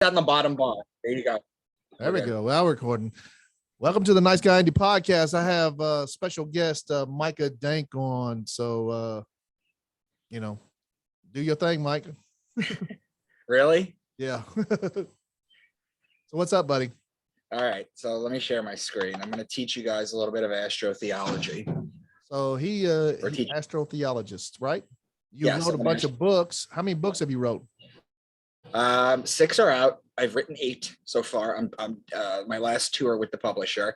On the bottom bar. There you go. There we go. Well, recording. Welcome to the Nice Guy Andy podcast. I have a special guest, Micah Dank, on. So, do your thing, Mike. Really? Yeah. So what's up, buddy? All right. So let me share my screen. I'm going to teach you guys a little bit of astrotheology. So he's astrotheologist, right? You Yes, wrote a bunch of books. How many books have you wrote? 6 are out. I've written 8 so far. My last 2 are with the publisher.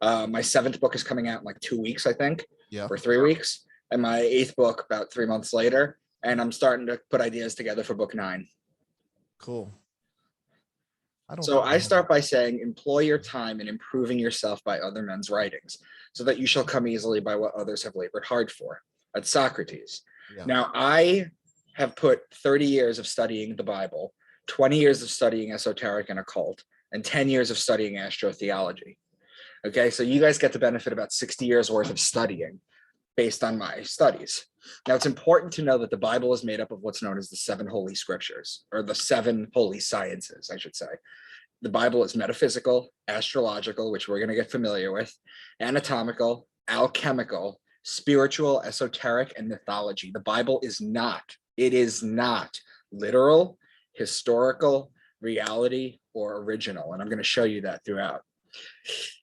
My 7th book is coming out in like 2 weeks, I think. Yeah. For 3 weeks. And my 8th book about 3 months later. And I'm starting to put ideas together for book 9. Cool. I start by saying, employ your time in improving yourself by other men's writings, so that you shall come easily by what others have labored hard for. That's Socrates. Yeah. Now, I have put 30 years of studying the Bible, 20 years of studying esoteric and occult, and 10 years of studying astrotheology. Okay, so you guys get the benefit about 60 years worth of studying based on my studies. Now, it's important to know that the Bible is made up of what's known as the 7 holy scriptures, or the 7 holy sciences, I should say. The Bible is metaphysical, astrological, which we're going to get familiar with, anatomical, alchemical, spiritual, esoteric, and mythology. The Bible is not literal, historical, reality, or original. And I'm going to show you that throughout.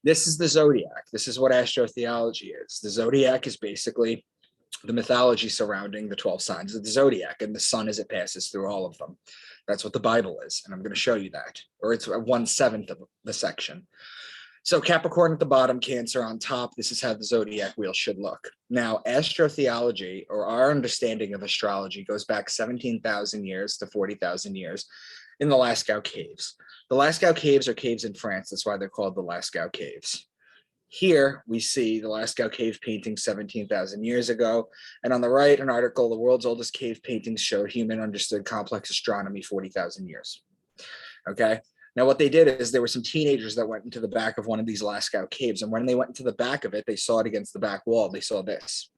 This is the zodiac. This is what astrotheology is. The zodiac is basically the mythology surrounding the 12 signs of the zodiac and the sun as it passes through all of them. That's what the Bible is. And I'm going to show you that, or it's 1/7 of the section. So Capricorn at the bottom, Cancer on top. This is how the zodiac wheel should look. Now, astrotheology, or our understanding of astrology, goes back 17,000 years to 40,000 years in the Lascaux Caves. The Lascaux Caves are caves in France. That's why they're called the Lascaux Caves. Here we see the Lascaux cave painting 17,000 years ago. And on the right, an article, the world's oldest cave paintings show human understood complex astronomy 40,000 years. Okay. Now, what they did is there were some teenagers that went into the back of one of these Lascaux caves. And when they went into the back of it, they saw it against the back wall. They saw this.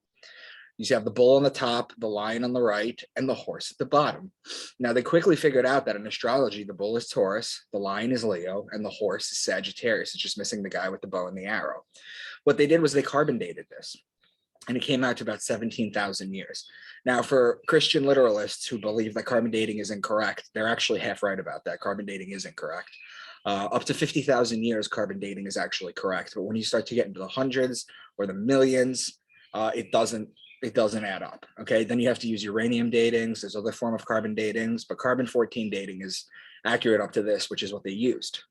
You have the bull on the top, the lion on the right, and the horse at the bottom. Now, they quickly figured out that in astrology, the bull is Taurus, the lion is Leo, and the horse is Sagittarius. It's just missing the guy with the bow and the arrow. What they did was they carbon dated this, and it came out to about 17,000 years. Now, for Christian literalists who believe that carbon dating is incorrect, they're actually half right about that. Carbon dating is incorrect. Up to 50,000 years, carbon dating is actually correct. But when you start to get into the hundreds or the millions, it doesn't add up. Okay, then you have to use uranium datings. There's other form of carbon datings, but carbon-14 dating is accurate up to this, which is what they used.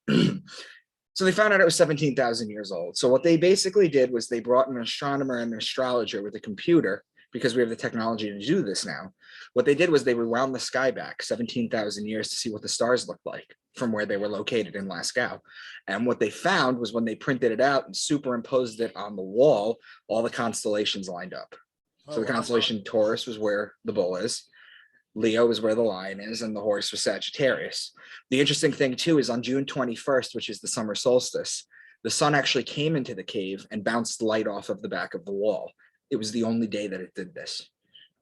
So they found out it was 17,000 years old. So what they basically did was they brought an astronomer and an astrologer with a computer, because we have the technology to do this now. What they did was they rewound the sky back 17,000 years to see what the stars looked like from where they were located in Lascaux. And what they found was when they printed it out and superimposed it on the wall, all the constellations lined up. So the constellation Taurus was where the bull is, Leo is where the lion is, and the horse was Sagittarius. The interesting thing too is on June 21st, which is the summer solstice, the sun actually came into the cave and bounced light off of the back of the wall. It was the only day that it did this.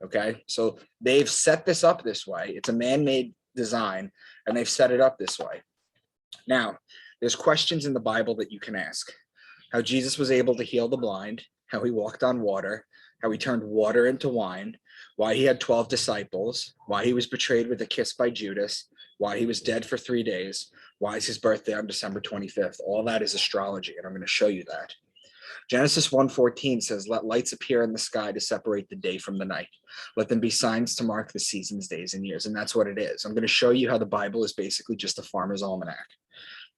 Okay, so they've set this up this way. It's a man-made design, and they've set it up this way. Now, there's questions in the Bible that you can ask. How Jesus was able to heal the blind, how he walked on water, how he turned water into wine, why he had 12 disciples, why he was betrayed with a kiss by Judas, why he was dead for 3 days, why is his birthday on December 25th. All that is astrology, and I'm going to show you that. Genesis 1:14 says, "Let lights appear in the sky to separate the day from the night. Let them be signs to mark the seasons, days, and years." And that's what it is. I'm going to show you how the Bible is basically just a farmer's almanac.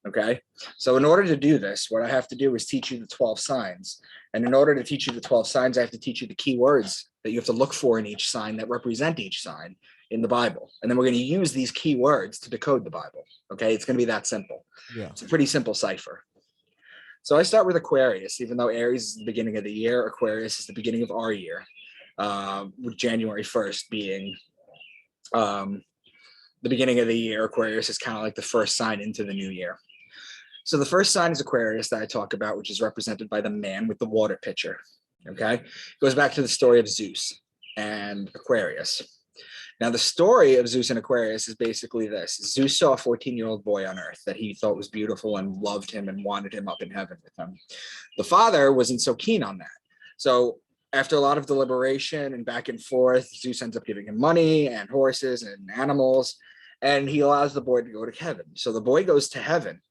Okay, so in order to do this, what I have to do is teach you the 12 signs. And in order to teach you the 12 signs, I have to teach you the key words that you have to look for in each sign that represent each sign in the Bible. And then we're going to use these key words to decode the Bible. Okay, it's going to be that simple. Yeah. It's a pretty simple cipher. So I start with Aquarius. Even though Aries is the beginning of the year, Aquarius is the beginning of our year, with January 1st being the beginning of the year. Aquarius is kind of like the first sign into the new year. So the first sign is Aquarius that I talk about, which is represented by the man with the water pitcher. Okay, it goes back to the story of Zeus and Aquarius. Now, the story of Zeus and Aquarius is basically this. Zeus saw a 14-year-old boy on Earth that he thought was beautiful and loved him and wanted him up in heaven with him. The father wasn't so keen on that. So after a lot of deliberation and back and forth, Zeus ends up giving him money and horses and animals, and he allows the boy to go to heaven. So the boy goes to heaven.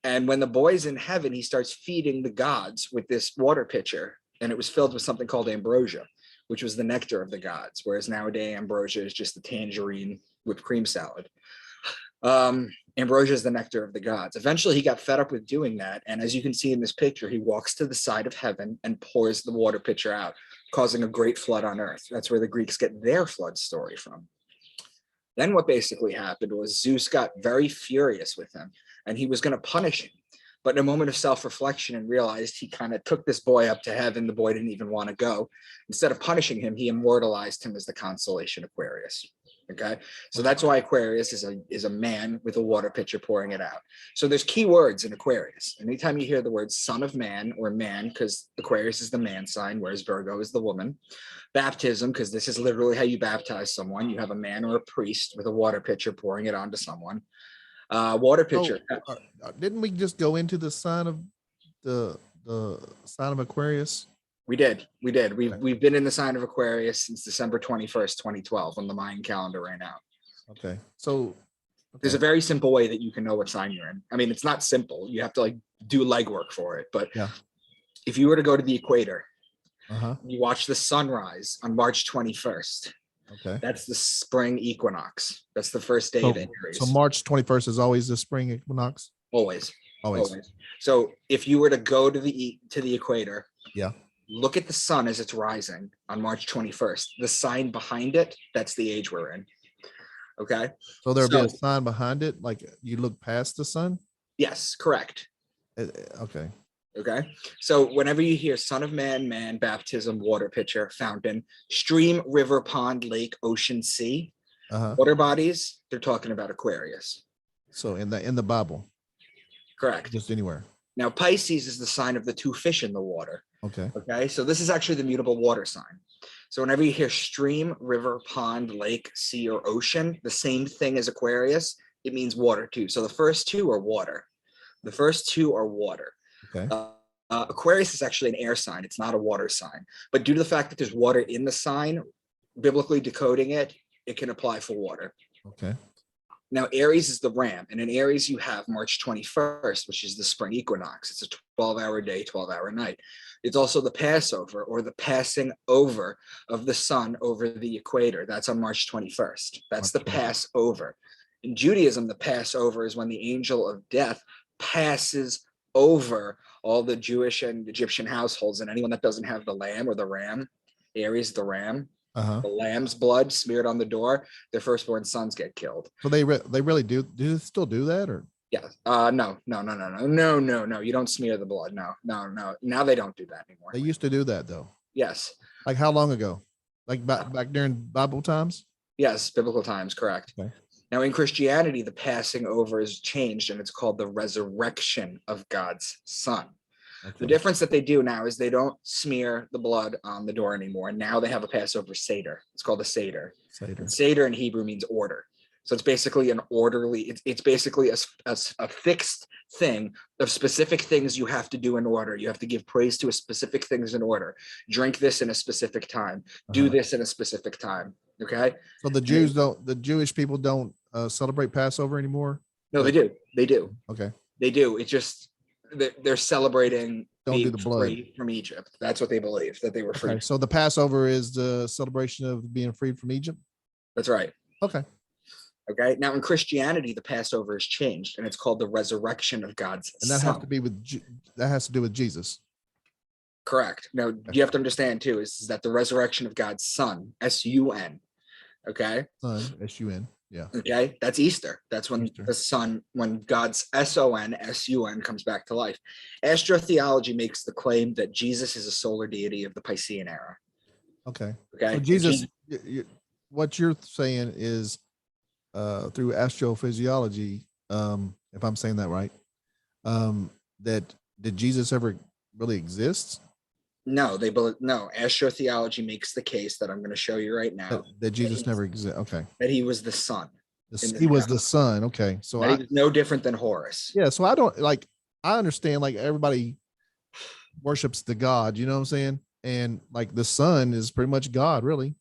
And when the boy's in heaven, he starts feeding the gods with this water pitcher, and it was filled with something called ambrosia, which was the nectar of the gods, whereas nowadays ambrosia is just a tangerine whipped cream salad. Ambrosia is the nectar of the gods. Eventually, he got fed up with doing that, and as you can see in this picture, he walks to the side of heaven and pours the water pitcher out, causing a great flood on earth. That's where the Greeks get their flood story from. Then what basically happened was Zeus got very furious with him, and he was going to punish him. But in a moment of self-reflection and realized he kind of took this boy up to heaven, the boy didn't even want to go. Instead of punishing him, he immortalized him as the constellation Aquarius. Okay, so that's why Aquarius is a man with a water pitcher pouring it out. So there's key words in Aquarius. Anytime you hear the word son of man or man, because Aquarius is the man sign, whereas Virgo is the woman. Baptism, because this is literally how you baptize someone. You have a man or a priest with a water pitcher pouring it onto someone. Water pitcher. Didn't we just go into the sign of the sign of Aquarius? We did. We've been in the sign of Aquarius since December 21st, 2012, when the Mayan calendar ran out. Okay. So there's a very simple way that you can know what sign you're in. I mean, it's not simple. You have to like do legwork for it. But yeah, if you were to go to the equator, you watch the sunrise on March 21st. Okay. That's the spring equinox. That's the first day of Aries. So March 21st is always the spring equinox? Always. So if you were to go to the equator, yeah, look at the sun as it's rising on March 21st. The sign behind it, that's the age we're in. Okay. So there'll be a sign behind it, like you look past the sun? Yes, correct. Okay. Okay. So whenever you hear son of man, man, baptism, water pitcher, fountain, stream, river, pond, lake, ocean, sea, water bodies, they're talking about Aquarius. So in the Bible. Correct. Just anywhere. Now, Pisces is the sign of the two fish in the water. Okay. Okay. So this is actually the mutable water sign. So whenever you hear stream, river, pond, lake, sea, or ocean, the same thing as Aquarius, it means water too. So the first two are water. Okay. Aquarius is actually an air sign. It's not a water sign. But due to the fact that there's water in the sign, biblically decoding it, it can apply for water. Okay. Now, Aries is the ram. And in Aries, you have March 21st, which is the spring equinox. It's a 12-hour day, 12-hour night. It's also the Passover, or the passing over of the sun over the equator. That's on March 21st. That's the Passover. In Judaism, the Passover is when the angel of death passes over all the Jewish and Egyptian households, and anyone that doesn't have the lamb or the ram, Aries, the ram, the lamb's blood smeared on the door, their firstborn sons get killed. So they really do they still do that, or? Yeah. No. You don't smear the blood. No. Now they don't do that anymore. They used to do that though. Yes. Like how long ago? Like back during Bible times? Yes, biblical times, correct. Okay. Now in Christianity, the passing over is changed and it's called the resurrection of God's Son. Okay. The difference that they do now is they don't smear the blood on the door anymore. Now they have a Passover Seder. It's called a Seder. Seder in Hebrew means order. So it's basically an orderly, it's basically a fixed thing of specific things you have to do in order. You have to give praise to a specific things in order. Drink this in a specific time. Do this in a specific time. Okay. So the Jewish people don't celebrate Passover anymore? No, they do. They do. Okay. They do. It's just they're celebrating being free from Egypt. That's what they believe, that they were free. Okay. So the Passover is the celebration of being freed from Egypt? That's right. Okay. Okay. Now in Christianity, the Passover is changed and it's called the resurrection of God's Son. And that has to do with Jesus. Correct. Now you have to understand too, is that the resurrection of God's Son, S-U-N. Okay. Son, S-U-N. Yeah. Okay. That's Easter. That's when Easter. the sun, when God's S-O-N, S-U-N comes back to life. Astrotheology makes the claim that Jesus is a solar deity of the Piscean era. Okay. Okay. So Jesus, what you're saying is through astrophysiology, if I'm saying that right, that did Jesus ever really exist? No, they believe no. Astrotheology makes the case that I'm going to show you right now That Jesus never existed. Okay. that he was the son in He the was the gospel. son. Okay. So That he was no different than Horus. yeah, so I don't like, I understand like everybody worships the God, you know what I'm saying? And like the son is pretty much God, really.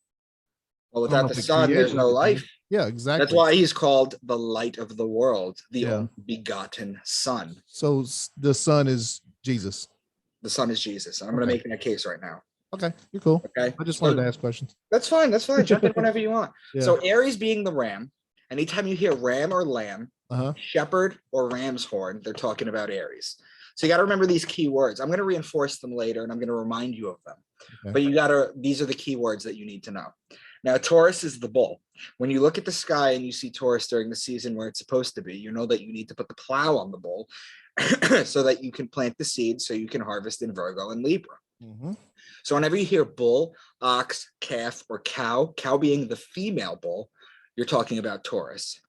Well, I don't know without the if it son, there's created no anything. life. Yeah, That's exactly. why he's called the light of the world, the Yeah. only begotten son. So the son is Jesus. The son is Jesus. And I'm going to Okay. make that case right now. Okay. You're cool. Okay. I just wanted to So ask questions. that's fine. That's fine. Jump in whenever you want. Yeah. So Aries being the ram, anytime you hear ram or lamb, Uh-huh. shepherd or ram's horn, they're talking about Aries. So you got to remember these key words. I'm going to reinforce them later and I'm going to remind you of them. Okay. But these are the key words that you need to know. Now, Taurus is the bull. When you look at the sky and you see Taurus during the season where it's supposed to be, you know that you need to put the plow on the bull so that you can plant the seeds so you can harvest in Virgo and Libra. Mm-hmm. So whenever you hear bull, ox, calf, or cow being the female bull, you're talking about Taurus.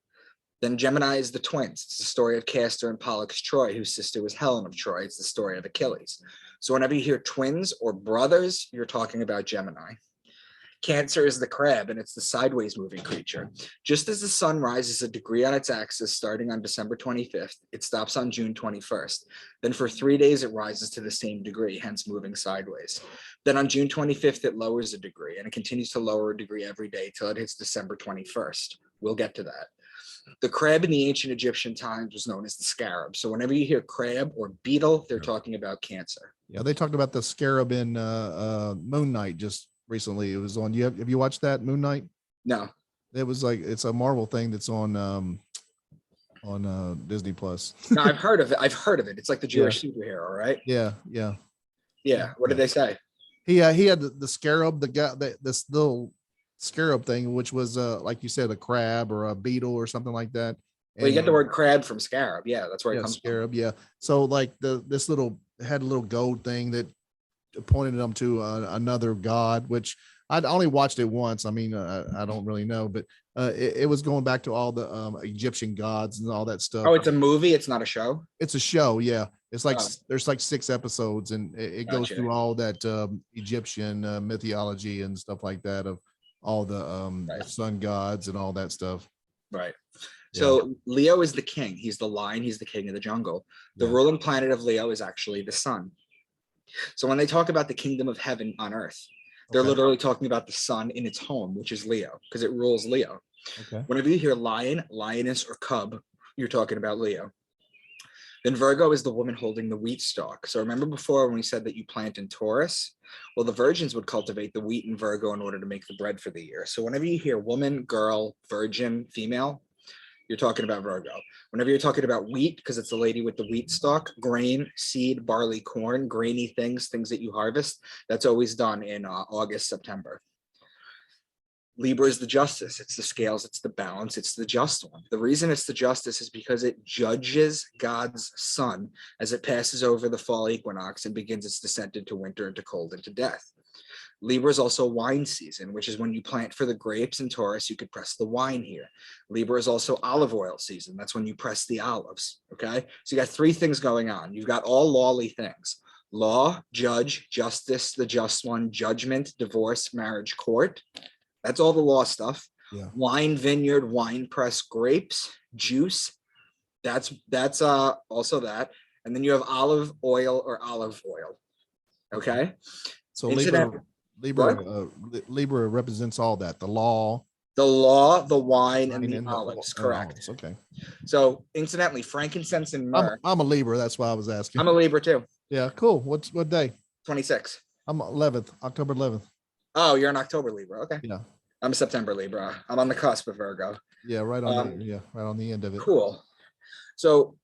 Then Gemini is the twins. It's the story of Castor and Pollux Troy, whose sister was Helen of Troy. It's the story of Achilles. So whenever you hear twins or brothers, you're talking about Gemini. Cancer is the crab, and it's the sideways moving creature. Just as the sun rises a degree on its axis starting on December 25th, it stops on June 21st. Then for 3 days, it rises to the same degree, hence moving sideways. Then on June 25th, it lowers a degree, and it continues to lower a degree every day till it hits December 21st. We'll get to that. The crab in the ancient Egyptian times was known as the scarab. So whenever you hear crab or beetle, they're talking about Cancer. Yeah, they talked about the scarab in Moon Knight just recently. It was on. Have you watched that Moon Knight? No. It was like, it's a Marvel thing that's on Disney Plus. No, I've heard of it. It's like the Jewish superhero, right? Yeah. Yeah. What did they say? He had the scarab, the guy, this little scarab thing, which was like you said, a crab or a beetle or something like that. Well, you get the word crab from scarab. Yeah, that's where it comes scarab. Yeah. So like this little had a little gold thing that pointed them to another god, which I'd only watched it once. I mean, I don't really know, but it was going back to all the Egyptian gods and all that stuff. Oh, it's a movie. It's not a show. It's a show. Yeah. It's like, there's like 6 episodes and it goes through all that Egyptian mythology and stuff like that of all the sun gods and all that stuff. Right. So Leo is the king. He's the lion. He's the king of the jungle. The ruling planet of Leo is actually the sun. So when they talk about the kingdom of heaven on earth, they're literally talking about the sun in its home, which is Leo, because it rules Leo. Okay. Whenever you hear lion, lioness, or cub, you're talking about Leo. Then Virgo is the woman holding the wheat stalk. So remember before when we said that you plant in Taurus? Well, the virgins would cultivate the wheat in Virgo in order to make the bread for the year. So whenever you hear woman, girl, virgin, female, you're talking about Virgo. Whenever you're talking about wheat, because it's the lady with the wheat stalk, grain, seed, barley, corn, grainy things that you harvest, that's always done in August, September. Libra is the justice. It's the scales, it's the balance, it's the just one. The reason it's the justice is because it judges God's sun as it passes over the fall equinox and begins its descent into winter, into cold, into death. Libra is also wine season, which is when you plant for the grapes. In Taurus, you could press the wine here. Libra is also olive oil season. That's when you press the olives, okay? So you got 3 things going on. You've got all lawly things: law, judge, justice, the just one, judgment, divorce, marriage, court. That's all the law stuff. Yeah. Wine, vineyard, wine press, grapes, juice. That's also that. And then you have olive oil or olive oil, okay? So Libra represents all that, the law, the wine, and the olives. Correct. Olives. Okay. So incidentally, frankincense and myrrh. I'm a Libra. That's why I was asking. I'm a Libra too. Yeah. Cool. What day? 26. I'm 11th, October 11th. Oh, you're an October Libra. Okay. Yeah. I'm a September Libra. I'm on the cusp of Virgo. Yeah. Right on. Right on the end of it. Cool. So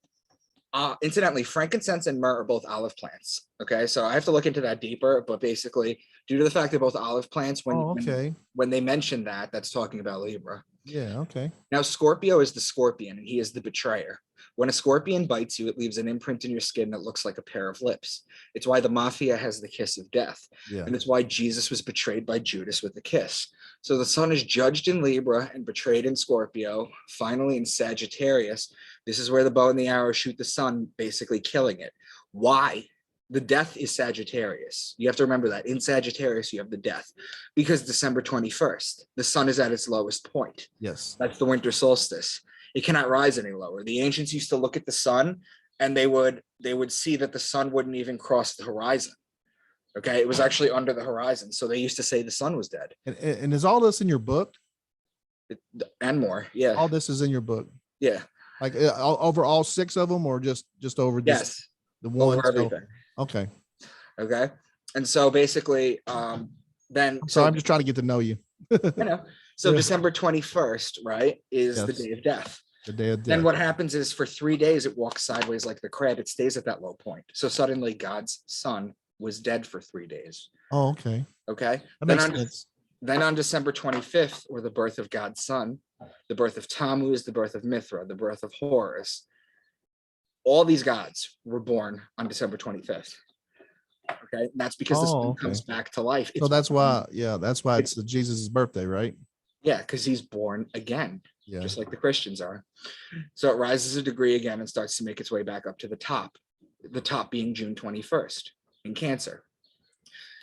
incidentally, frankincense and myrrh are both olive plants. Okay, so I have to look into that deeper, but basically, due to the fact they're both olive plants, when they mention that, that's talking about Libra. Yeah, okay. Now, Scorpio is the scorpion, and he is the betrayer. When a scorpion bites you, it leaves an imprint in your skin that looks like a pair of lips. It's why the mafia has the kiss of death. Yeah. And it's why Jesus was betrayed by Judas with a kiss. So the sun is judged in Libra and betrayed in Scorpio. Finally, in Sagittarius, this is where the bow and the arrow shoot the sun, basically killing it. Why? The death is Sagittarius. You have to remember that in Sagittarius, you have the death because December 21st, the sun is at its lowest point. Yes. That's the winter solstice. It cannot rise any lower. The ancients used to look at the sun and they would see that the sun wouldn't even cross the horizon. Okay. It was actually under the horizon. So they used to say the sun was dead. And is all this in your book? And more. Yeah. All this is in your book. Yeah. Like over all 6 of them, or just over this, Yes. the one? Over everything. Okay. Okay. And so basically, then So I'm just trying to get to know you. I know. So Yeah. December 21st, right, is the Yes. day of death. The day of Then death. what happens is for 3 days, it walks sideways like the crab. It stays at that low point. So suddenly God's son was dead for 3 days. Oh, okay. Okay. That Then makes on, sense. then on December 25th, or the birth of God's son, the birth of Tammuz, the birth of Mithra, the birth of Horus, all these gods were born on December 25th. Okay. And that's because the sun comes back to life. So that's why, that's why it's Jesus' birthday, right? Yeah, because he's born again, Yeah. just like the Christians are. So it rises a degree again and starts to make its way back up to the top being June 21st in Cancer.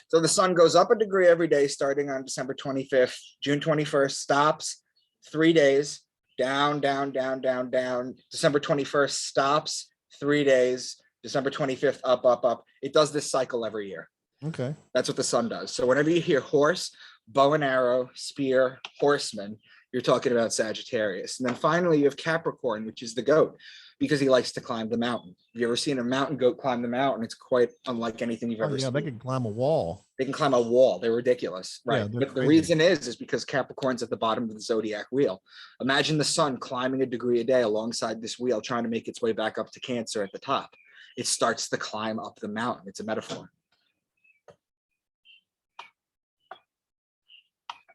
So the sun goes up a degree every day starting on December 25th. June 21st stops, 3 days, down, down, down, down, down. December 21st stops, 3 days. December 25th, up, up, up. It does this cycle every year. Okay. That's what the sun does. So whenever you hear horse, bow and arrow, spear, horseman, you're talking about Sagittarius. And then finally you have Capricorn, which is the goat, because he likes to climb the mountain. Have you ever seen a mountain goat climb the mountain? It's quite unlike anything you've ever Yeah, seen. they can climb a wall. They can climb a wall. They're ridiculous, right? Yeah, they're But the crazy. reason is because Capricorn's at the bottom of the zodiac wheel. Imagine the sun climbing a degree a day alongside this wheel, trying to make its way back up to Cancer at the top. It starts to climb up the mountain. It's a metaphor.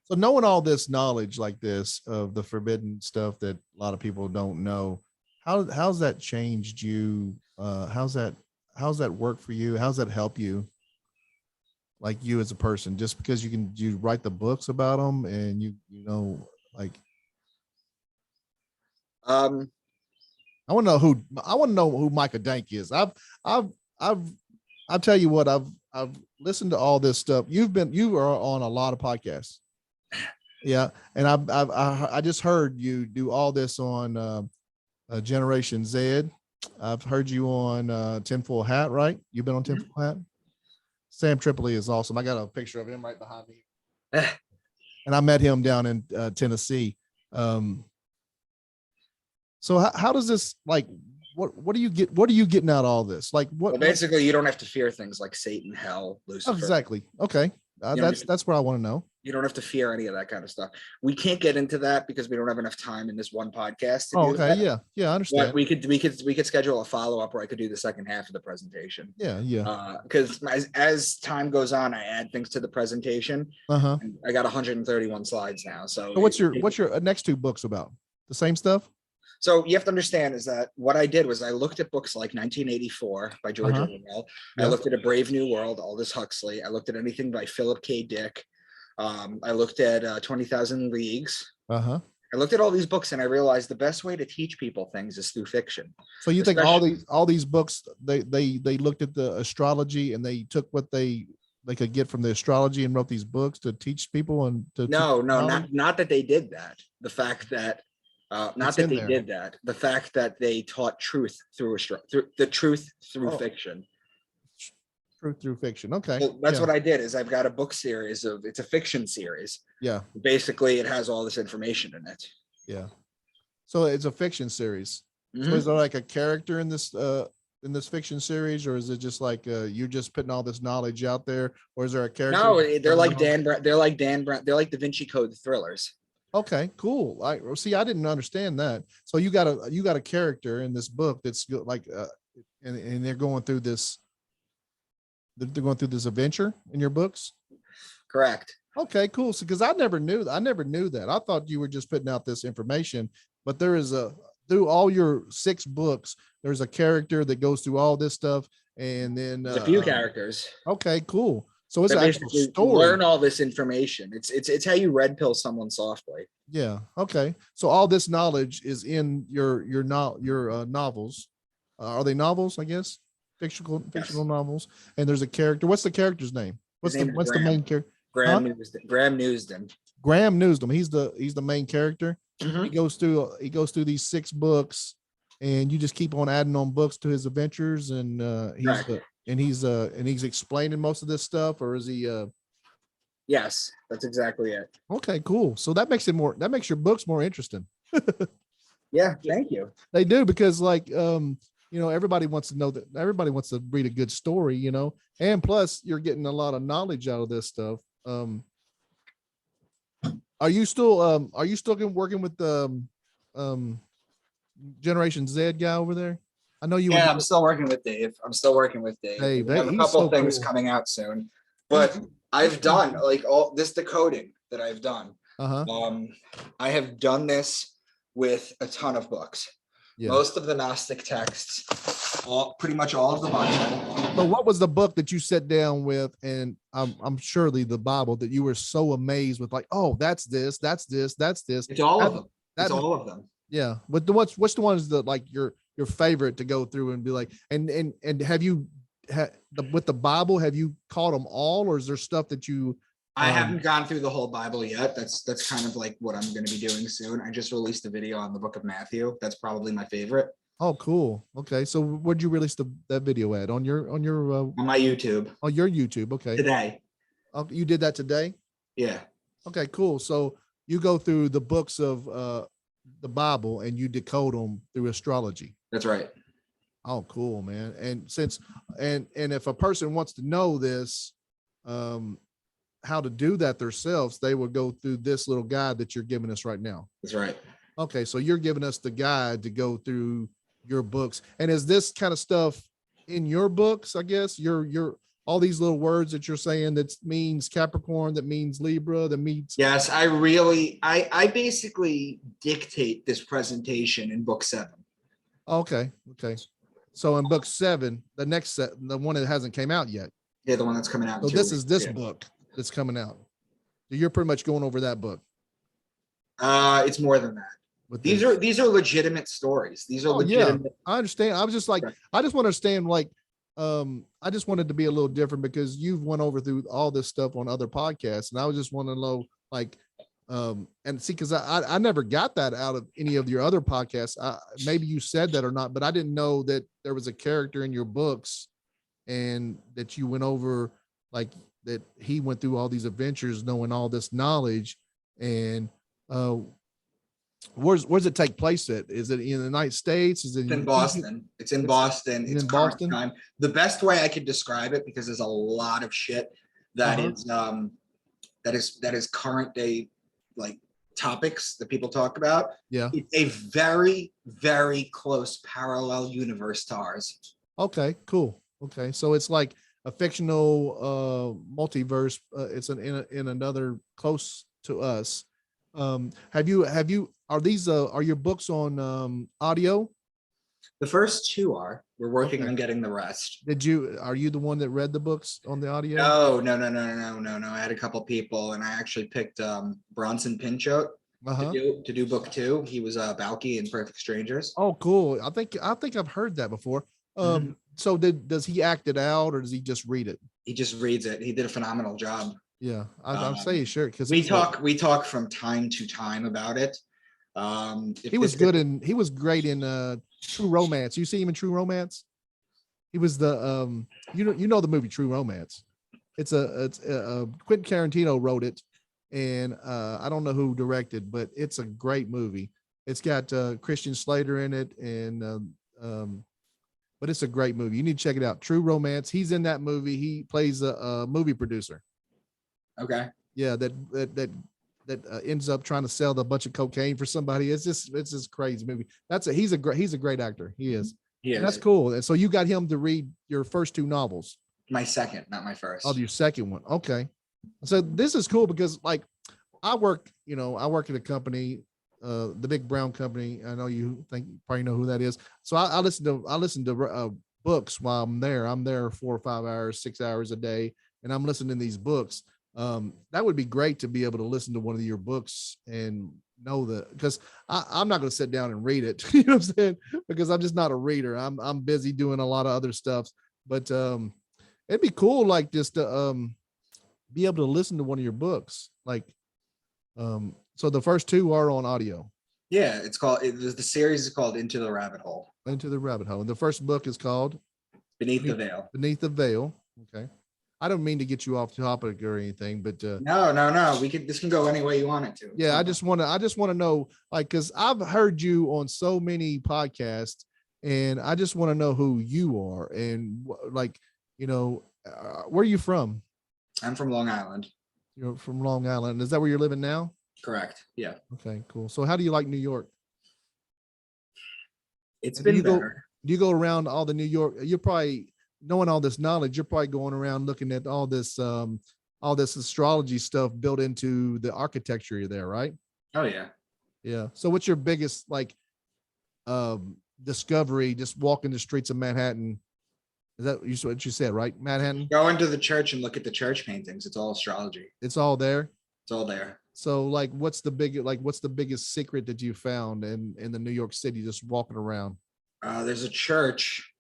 So knowing all this knowledge like this of the forbidden stuff that a lot of people don't know, how's that changed you? How's that work for you? How's that help you? Like you as a person, just because you write the books about them and you know, like, I want to know who Micah Dank is. I'll tell you what, I've listened to all this stuff. You are on a lot of podcasts. Yeah. And I just heard you do all this on Generation Z. I've heard you on Tinfoil Hat, right? You've been on Tinfoil Hat. Sam Tripoli is awesome. I got a picture of him right behind me. And I met him down in Tennessee. So how does this, like, what do you getting out of all this? Like Well, basically, you don't have to fear things like Satan, hell, Lucifer. Exactly. Okay. That's what I want to know. You don't have to fear any of that kind of stuff. We can't get into that because we don't have enough time in this one podcast. Oh, okay. That. Yeah. I understand. But we could schedule a follow-up where I could do the second half of the presentation. Yeah. Because as time goes on, I add things to the presentation. I got 131 slides now. So what's your next 2 books about? The same stuff? So you have to understand is that what I did was I looked at books like 1984 by George Orwell. I looked at A Brave New World, Aldous Huxley. I looked at anything by Philip K. Dick. I looked at 20,000 Leagues. I looked at all these books and I realized the best way to teach people things is through fiction. So you think all these books, they looked at the astrology and they took what they could get from the astrology and wrote these books to teach people and to not that they did that. The fact that the fact that they taught truth through fiction. Truth through fiction. Okay. So that's what I did is I've got a book series it's a fiction series. Yeah. Basically it has all this information in it. Yeah. So it's a fiction series. So is there like a character in this fiction series, or is it just like you're just putting all this knowledge out there, or is there a character? No, they're like Dan Brown. They're like Da Vinci Code thrillers. Okay, cool. I didn't understand that. So you got a character in this book that's like, and they're going through this. They're going through this adventure in your books. Correct. Okay, cool. So, because I never knew that. I thought you were just putting out this information, but there is through all your 6 books, there's a character that goes through all this stuff, and then there's a few characters. Okay, cool. So it's an actual story. Learn all this information. It's how you red pill someone softly. Yeah. Okay. So all this knowledge is in your novels. Are they novels? I guess. fictional novels, and there's a character. What's the character's name? His name is What's the Graham. main character? Graham Newsden. Graham Newsden. Graham Newsden. He's the main character. Mhm. He goes through these 6 books, and you just keep on adding on books to his adventures, and he's explaining most of this stuff, or is he? Yes, that's exactly it. Okay, cool. So that makes your books more interesting. Yeah, thank you. They do, because like everybody wants to read a good story, and plus you're getting a lot of knowledge out of this stuff. Are you still working with the Generation Z guy over there? I know you. Yeah, I'm still working with Dave. Dave, We have a he's couple so things cool. coming out soon, but I've done like all this decoding that I've done. I have done this with a ton of books. Yeah. Most of the Gnostic texts, pretty much all of the Bible. So what was the book that you sat down with, and I'm surely the Bible, that you were so amazed with, like, oh, that's this. It's all of them. It's all of them. Yeah. But what's the ones that like your favorite to go through and be like, and have you with the Bible, have you caught them all, or is there stuff that you? I haven't gone through the whole Bible yet. That's kind of like what I'm going to be doing soon. I just released a video on the book of Matthew. That's probably my favorite. Oh, cool. Okay. So where'd you release that video at? On my YouTube. On your YouTube. Okay. Today. Oh, you did that today? Yeah. Okay, cool. So you go through the books of the Bible and you decode them through astrology. That's right. Oh, cool, man. And if a person wants to know this, how to do that themselves, they would go through this little guide that you're giving us right now. That's right. Okay, so you're giving us the guide to go through your books. And is this kind of stuff in your books? I guess your all these little words that you're saying that means Capricorn, that means Libra, that means. Yes, I basically dictate this presentation in book 7. Okay. So in book 7, the next set, the one that hasn't came out yet. Yeah, the one that's coming out. So this is this book that's coming out. So you're pretty much going over that book. It's more than that. These are legitimate stories. These are legitimate. Yeah, I understand. I was just like, I just want to understand, like, I just wanted to be a little different because you've went over through all this stuff on other podcasts, and I was just want to know, like, and see, because I never got that out of any of your other podcasts. Maybe you said that or not, but I didn't know that there was a character in your books, and that you went over, like, that he went through all these adventures, knowing all this knowledge, and where's it take place at? Is it in the United States? Is it in Boston? It's in Boston. It's in Boston. Time. The best way I could describe it, because there's a lot of shit that is current day, like, topics that people talk about. Yeah. It's a very, very close parallel universe to ours. Okay, cool. Okay. So it's like a fictional multiverse. It's in another close to us. Are your books on audio? The first 2 are. We're working on getting the rest. Are you the one that read the books on the audio? No. I had a couple people, and I actually picked Bronson Pinchot to do book 2. He was Balky in Perfect Strangers. Oh, cool. I think I've heard that before. So does he act it out, or does he just read it? He just reads it. He did a phenomenal job. Yeah, I'm saying sure, because we talk from time to time about it. He was great in True Romance. You see him in True Romance? He was the you know the movie True Romance. It's Quentin Tarantino wrote it, and I don't know who directed, but it's a great movie. It's got Christian Slater in it, and but it's a great movie. You need to check it out. True Romance. He's in that movie. He plays a movie producer. Okay. Yeah, that ends up trying to sell a bunch of cocaine for somebody. It's just crazy movie. He's a great actor. He is. And that's cool. And so you got him to read your first 2 novels. My second, not my first. Oh, your second one. Okay. So this is cool because, like, I work at a company, the Big Brown Company. I know you probably know who that is. So I listen to books while I'm there. I'm there 4 or 5 hours, 6 hours a day, and I'm listening to these books. That would be great to be able to listen to one of your books and know that, because I'm not going to sit down and read it, you know what I'm saying? Because I'm just not a reader. I'm busy doing a lot of other stuff. but it'd be cool, like just to be able to listen to one of your books. Like, so the first two are on audio. Yeah, the series is called Into the Rabbit Hole. Into the Rabbit Hole. And the first book is called Beneath the Veil. Beneath the Veil. Okay. I don't mean to get you off topic or anything, but No. This can go any way you want it to. yeah, I just want to know, like, because I've heard you on so many podcasts, and I just want to know who you are and like, where are you from? I'm from Long Island. You're from Long Island. Is that where you're living now? Correct. Yeah. Okay, cool. So how do you like New York? It's been better. Do you go around all the New York? You're probably knowing all this knowledge. You're probably going around looking at all this astrology stuff built into the architecture there, right? Oh yeah. Yeah. So what's your biggest discovery just walking the streets of Manhattan? Is that what you said, right? Manhattan? Go into the church and look at the church paintings. It's all astrology. It's all there. It's all there. So like, what's the biggest secret that you found in the New York City just walking around? There's a church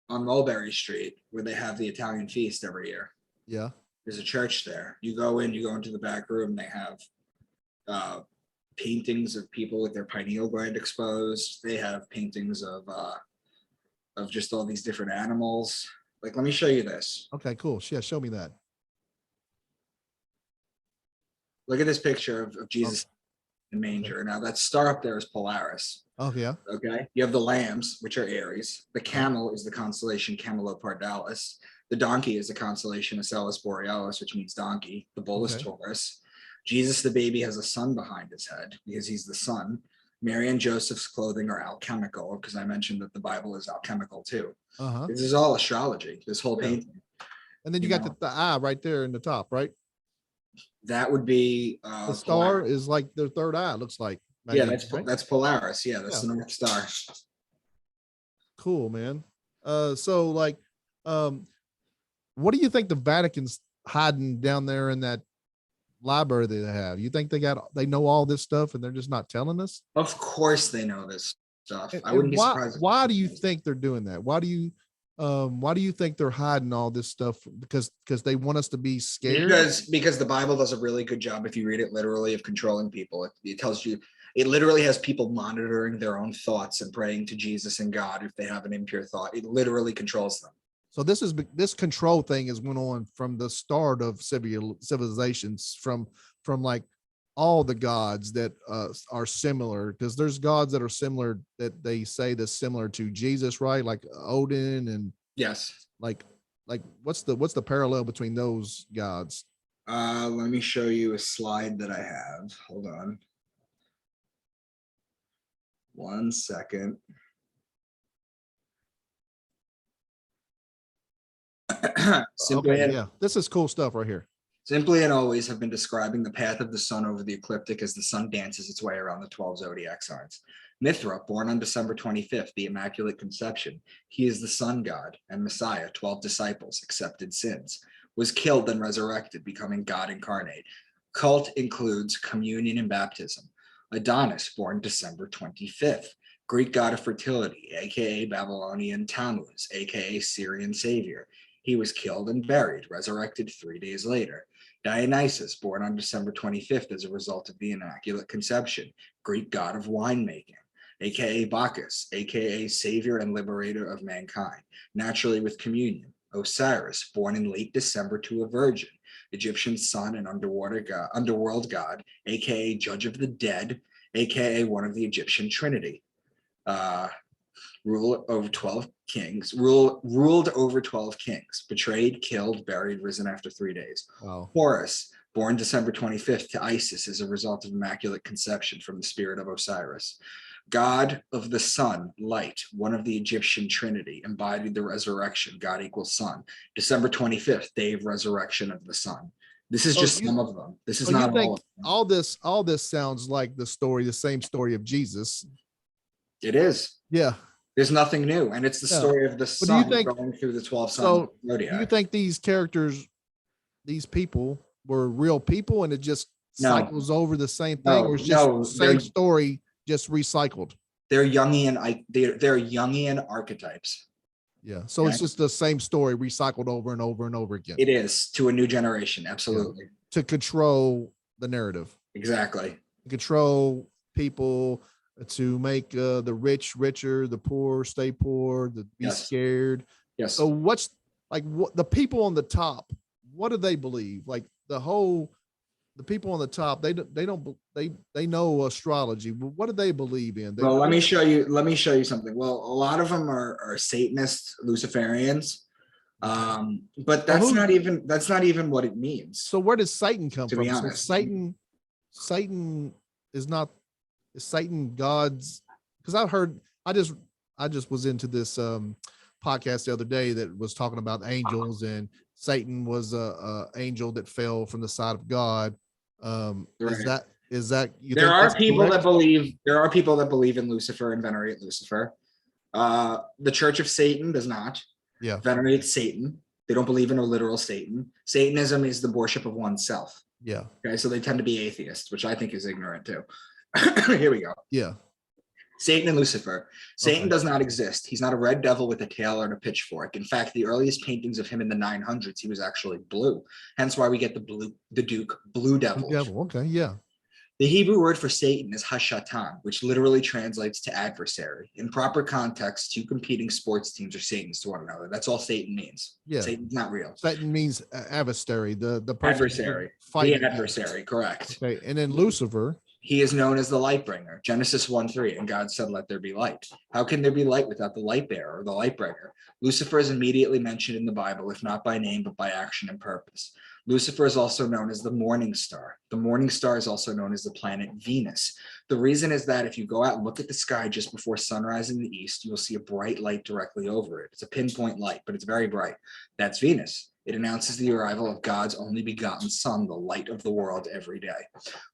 on Mulberry Street where they have the Italian feast every year. Yeah. There's a church there. You go into the back room. They have paintings of people with their pineal gland exposed. They have paintings of just all these different animals. Like, let me show you this. Okay, cool. Yeah, show me that. Look at this picture of Jesus in the manger. Now that star up there is Polaris. Oh yeah. Okay. You have the lambs, which are Aries. The camel is the constellation Camelopardalis. The donkey is the constellation Acellus Borealis, which means donkey. The bull is Taurus. Jesus, the baby, has a sun behind his head because he's the sun. Mary and Joseph's clothing are alchemical, because I mentioned that the Bible is alchemical too. This is all astrology, this whole painting. And then you got the eye right there in the top, right? That would be the star Polaris. Is like their third eye, looks like. Yeah, that's Polaris. Yeah, that's the North Star. Cool, man. So like, what do you think the Vatican's hiding down there in that library they have? You think they know all this stuff and they're just not telling us? Of course they know this stuff. I wouldn't be surprised. Why do you think they're doing that? Why do you think they're hiding all this stuff? Because they want us to be scared? Because the Bible does a really good job, if you read it literally, of controlling people. It tells you, it literally has people monitoring their own thoughts and praying to Jesus and God if they have an impure thought. It literally controls them. So this control thing has went on from the start of civilizations, from like all the gods that are similar, because there's gods that are similar that they say that's similar to Jesus, right? Like Odin and yes. Like what's the parallel between those gods? Let me show you a slide that I have. Hold on. 1 second. This is cool stuff right here. Simply and always have been describing the path of the sun over the ecliptic as the sun dances its way around the 12 zodiac signs. Mithra, born on December 25th, the Immaculate Conception, he is the sun god, and Messiah, 12 disciples, accepted sins, was killed and resurrected, becoming God incarnate. Cult includes communion and baptism. Adonis, born December 25th, Greek god of fertility, aka Babylonian Tammuz, aka Syrian savior. He was killed and buried, resurrected 3 days later. Dionysus, born on December 25th as a result of the Immaculate Conception, Greek god of winemaking, aka Bacchus, aka savior and liberator of mankind, naturally with communion. Osiris, born in late December to a virgin, Egyptian sun and underworld god, aka judge of the dead, aka one of the Egyptian Trinity. Ruled over 12 kings, betrayed, killed, buried, risen after 3 days. Wow. Horus, born December 25th to Isis as a result of Immaculate Conception from the spirit of Osiris. God of the sun, light, one of the Egyptian Trinity, embodied the resurrection, God equals sun. December 25th, day of resurrection of the sun. This is just some of them. This is not all of them. All this sounds like the same story of Jesus. It is. Yeah. There's nothing new, and it's the story of the sun going through the 12 signs. Do you think these characters, these people, were real people, and it just cycles over the same thing, or it's just the same story, just recycled? They're Jungian archetypes. Yeah. So Okay? it's just the same story recycled over and over and over again It is to a new generation. Absolutely. to control the narrative, Exactly. control people, to make the rich richer, the poor stay poor, the be Yes. scared. Yes. So what's like what the people on the top? What do they believe? Like the people on the top, they know astrology. What do they believe in? Well, let me show you. Let me show you something. Well, a lot of them are Satanists, Luciferians, but So that's not even what it means. so where does Satan come To be from? So honest, Satan is not is Satan God's? Because I just was into this podcast the other day that was talking about angels, and Satan was a angel that fell from the side of God. Is right. that you There think are that's people that correct? believe in Lucifer and venerate Lucifer. The Church of Satan does not Yeah, venerate Satan. They don't believe in a literal Satan. Satanism is the worship of oneself. yeah, Okay, so they tend to be atheists, which I think is ignorant too. Here we go. yeah. Satan and Lucifer. Satan Okay, does not exist. He's not a red devil with a tail and a pitchfork. In fact, the earliest paintings of him in the 900s, he was actually blue. Hence why we get the Duke Blue Devil. devil. Okay, yeah, The Hebrew word for Satan is Hashatan, which literally translates to adversary. In proper context, two competing sports teams are Satans to one another. That's all Satan means. yeah. Satan's not real. Satan means adversary, the person Adversary. fighting. The adversary, correct. Okay, and then Lucifer. He is known as the light bringer. Genesis 1:3, and God said, let there be light. How can there be light without the light bearer or the light bringer? Lucifer is immediately mentioned in the Bible, if not by name, but by action and purpose. Lucifer is also known as the morning star. The morning star is also known as the planet Venus. The reason is that if you go out and look at the sky just before sunrise in the east, you will see a bright light directly over it. It's a pinpoint light, but it's very bright. That's Venus. It announces the arrival of God's only begotten Son, the light of the world, every day.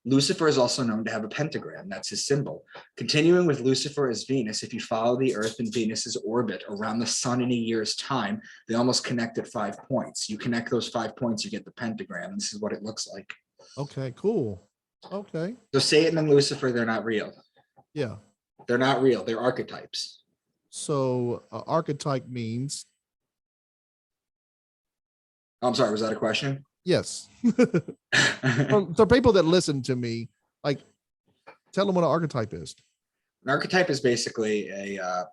Lucifer is also known to have a pentagram. That's his symbol. Continuing with Lucifer as Venus, if you follow the Earth and Venus's orbit around the sun in a year's time, they almost connect at 5 points. You connect those 5 points, you get the pentagram. And this is what it looks like. Okay, cool. Okay, So Satan and Lucifer, they're not real. yeah. They're not real. They're archetypes. So archetype means Oh, I'm sorry, was that a question? yes. So people that listen to me, like, tell them what an archetype is. An archetype is basically a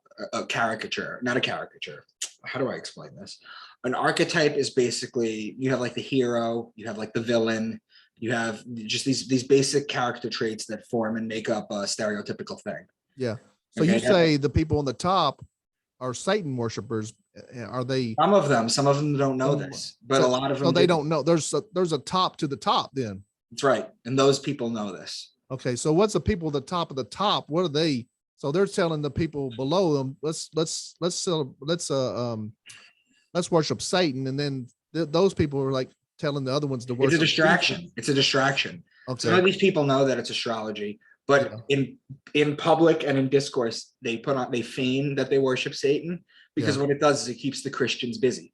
caricature, not a caricature. How do I explain this? An archetype is basically, you have like the hero, you have like the villain, you have just these basic character traits that form and make up a stereotypical thing. Yeah. So Okay, you say the people on the top are Satan worshipers. Are they? Some of them don't know this, but a lot of them So they do. don't know. There's a top to the top then. That's right. And those people know this. Okay. So what's the people at the top of the top? What are they? So they're telling the people below them, let's worship Satan. And then those people are like telling the other ones to worship. It's a distraction. Jesus. It's a distraction. Okay. Some of these people know that it's astrology, but in public and in discourse, they feign that they worship Satan, because what it does is it keeps the Christians busy.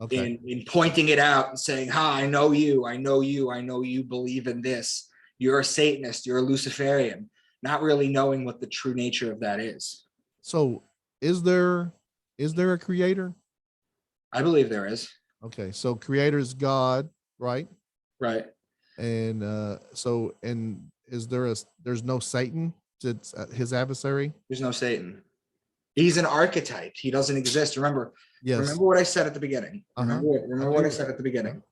Okay. In pointing it out and saying, "Ha, I know you, I know you, I know you believe in this. You're a Satanist, you're a Luciferian," not really knowing what the true nature of that is. So is there a creator? I believe there is. Okay. So creator is God, right? Right. And there's no Satan, it's his adversary? There's no Satan. He's an archetype. He doesn't exist. Remember what I said at the beginning. Remember what I said at the beginning.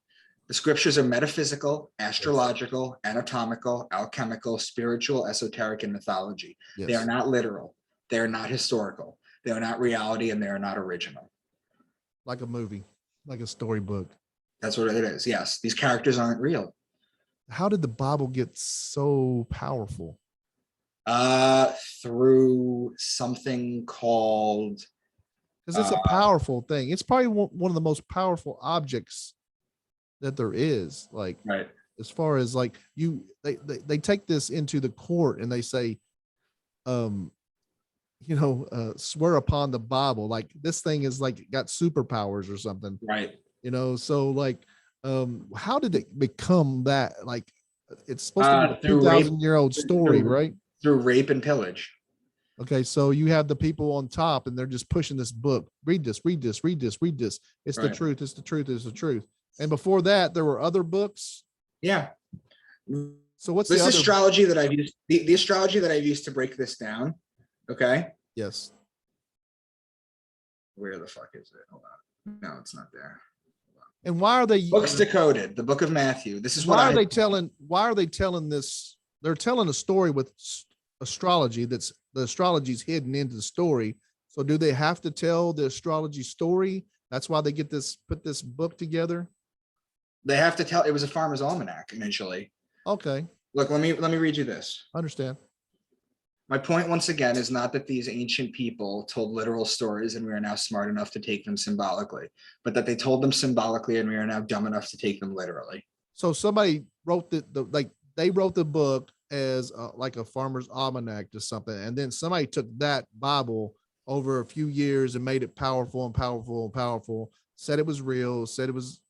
The scriptures are metaphysical, astrological, anatomical, alchemical, spiritual, esoteric, and mythology. Yes. They are not literal. They are not historical. They are not reality, and they are not original. Like a movie, like a storybook. That's what it is. Yes, these characters aren't real. How did the Bible get so powerful? Through something called, Because it's a powerful thing. It's probably one of the most powerful objects that there is. Like, right. As far as like they take this into the court and they say, swear upon the Bible, like this thing is like got superpowers or something. Right. So like, how did it become that? Like, it's supposed to be a 2,000-year-old story, right? Through rape and pillage. Okay, so you have the people on top and they're just pushing this book. Read this, read this, read this, read this. It's the Right. truth, it's the truth, it's the truth. And before that, there were other books. Yeah. So what's This the other? astrology that I've used, the astrology that I've used to break this down. Okay. Yes. Where the fuck is it? Hold on. No, it's not there. And why are they Books decoded, the book of Matthew. This is what why are they telling this? They're telling a story with astrology that's the astrology's hidden into the story. So do they have to tell the astrology story? That's why they put this book together. They have to tell. It was a farmer's almanac initially. Okay. Look, let me read you this. Understand. My point once again is not that these ancient people told literal stories and we are now smart enough to take them symbolically, but that they told them symbolically and we are now dumb enough to take them literally. So somebody wrote they wrote the book as like a farmer's almanac or something, and then somebody took that Bible over a few years and made it powerful and powerful and powerful. Said it was real. Said it was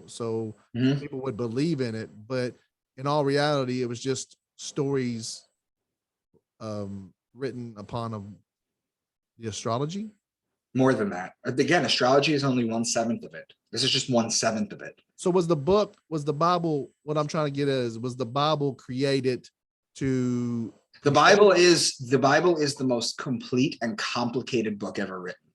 so people would believe in it, but in all reality, it was just stories written upon the astrology. More than that. Again, astrology is only 1/7 of it. This is just 1/7 of it. So was the Bible, what I'm trying to get at is, was the Bible created to? The Bible is the most complete and complicated book ever written.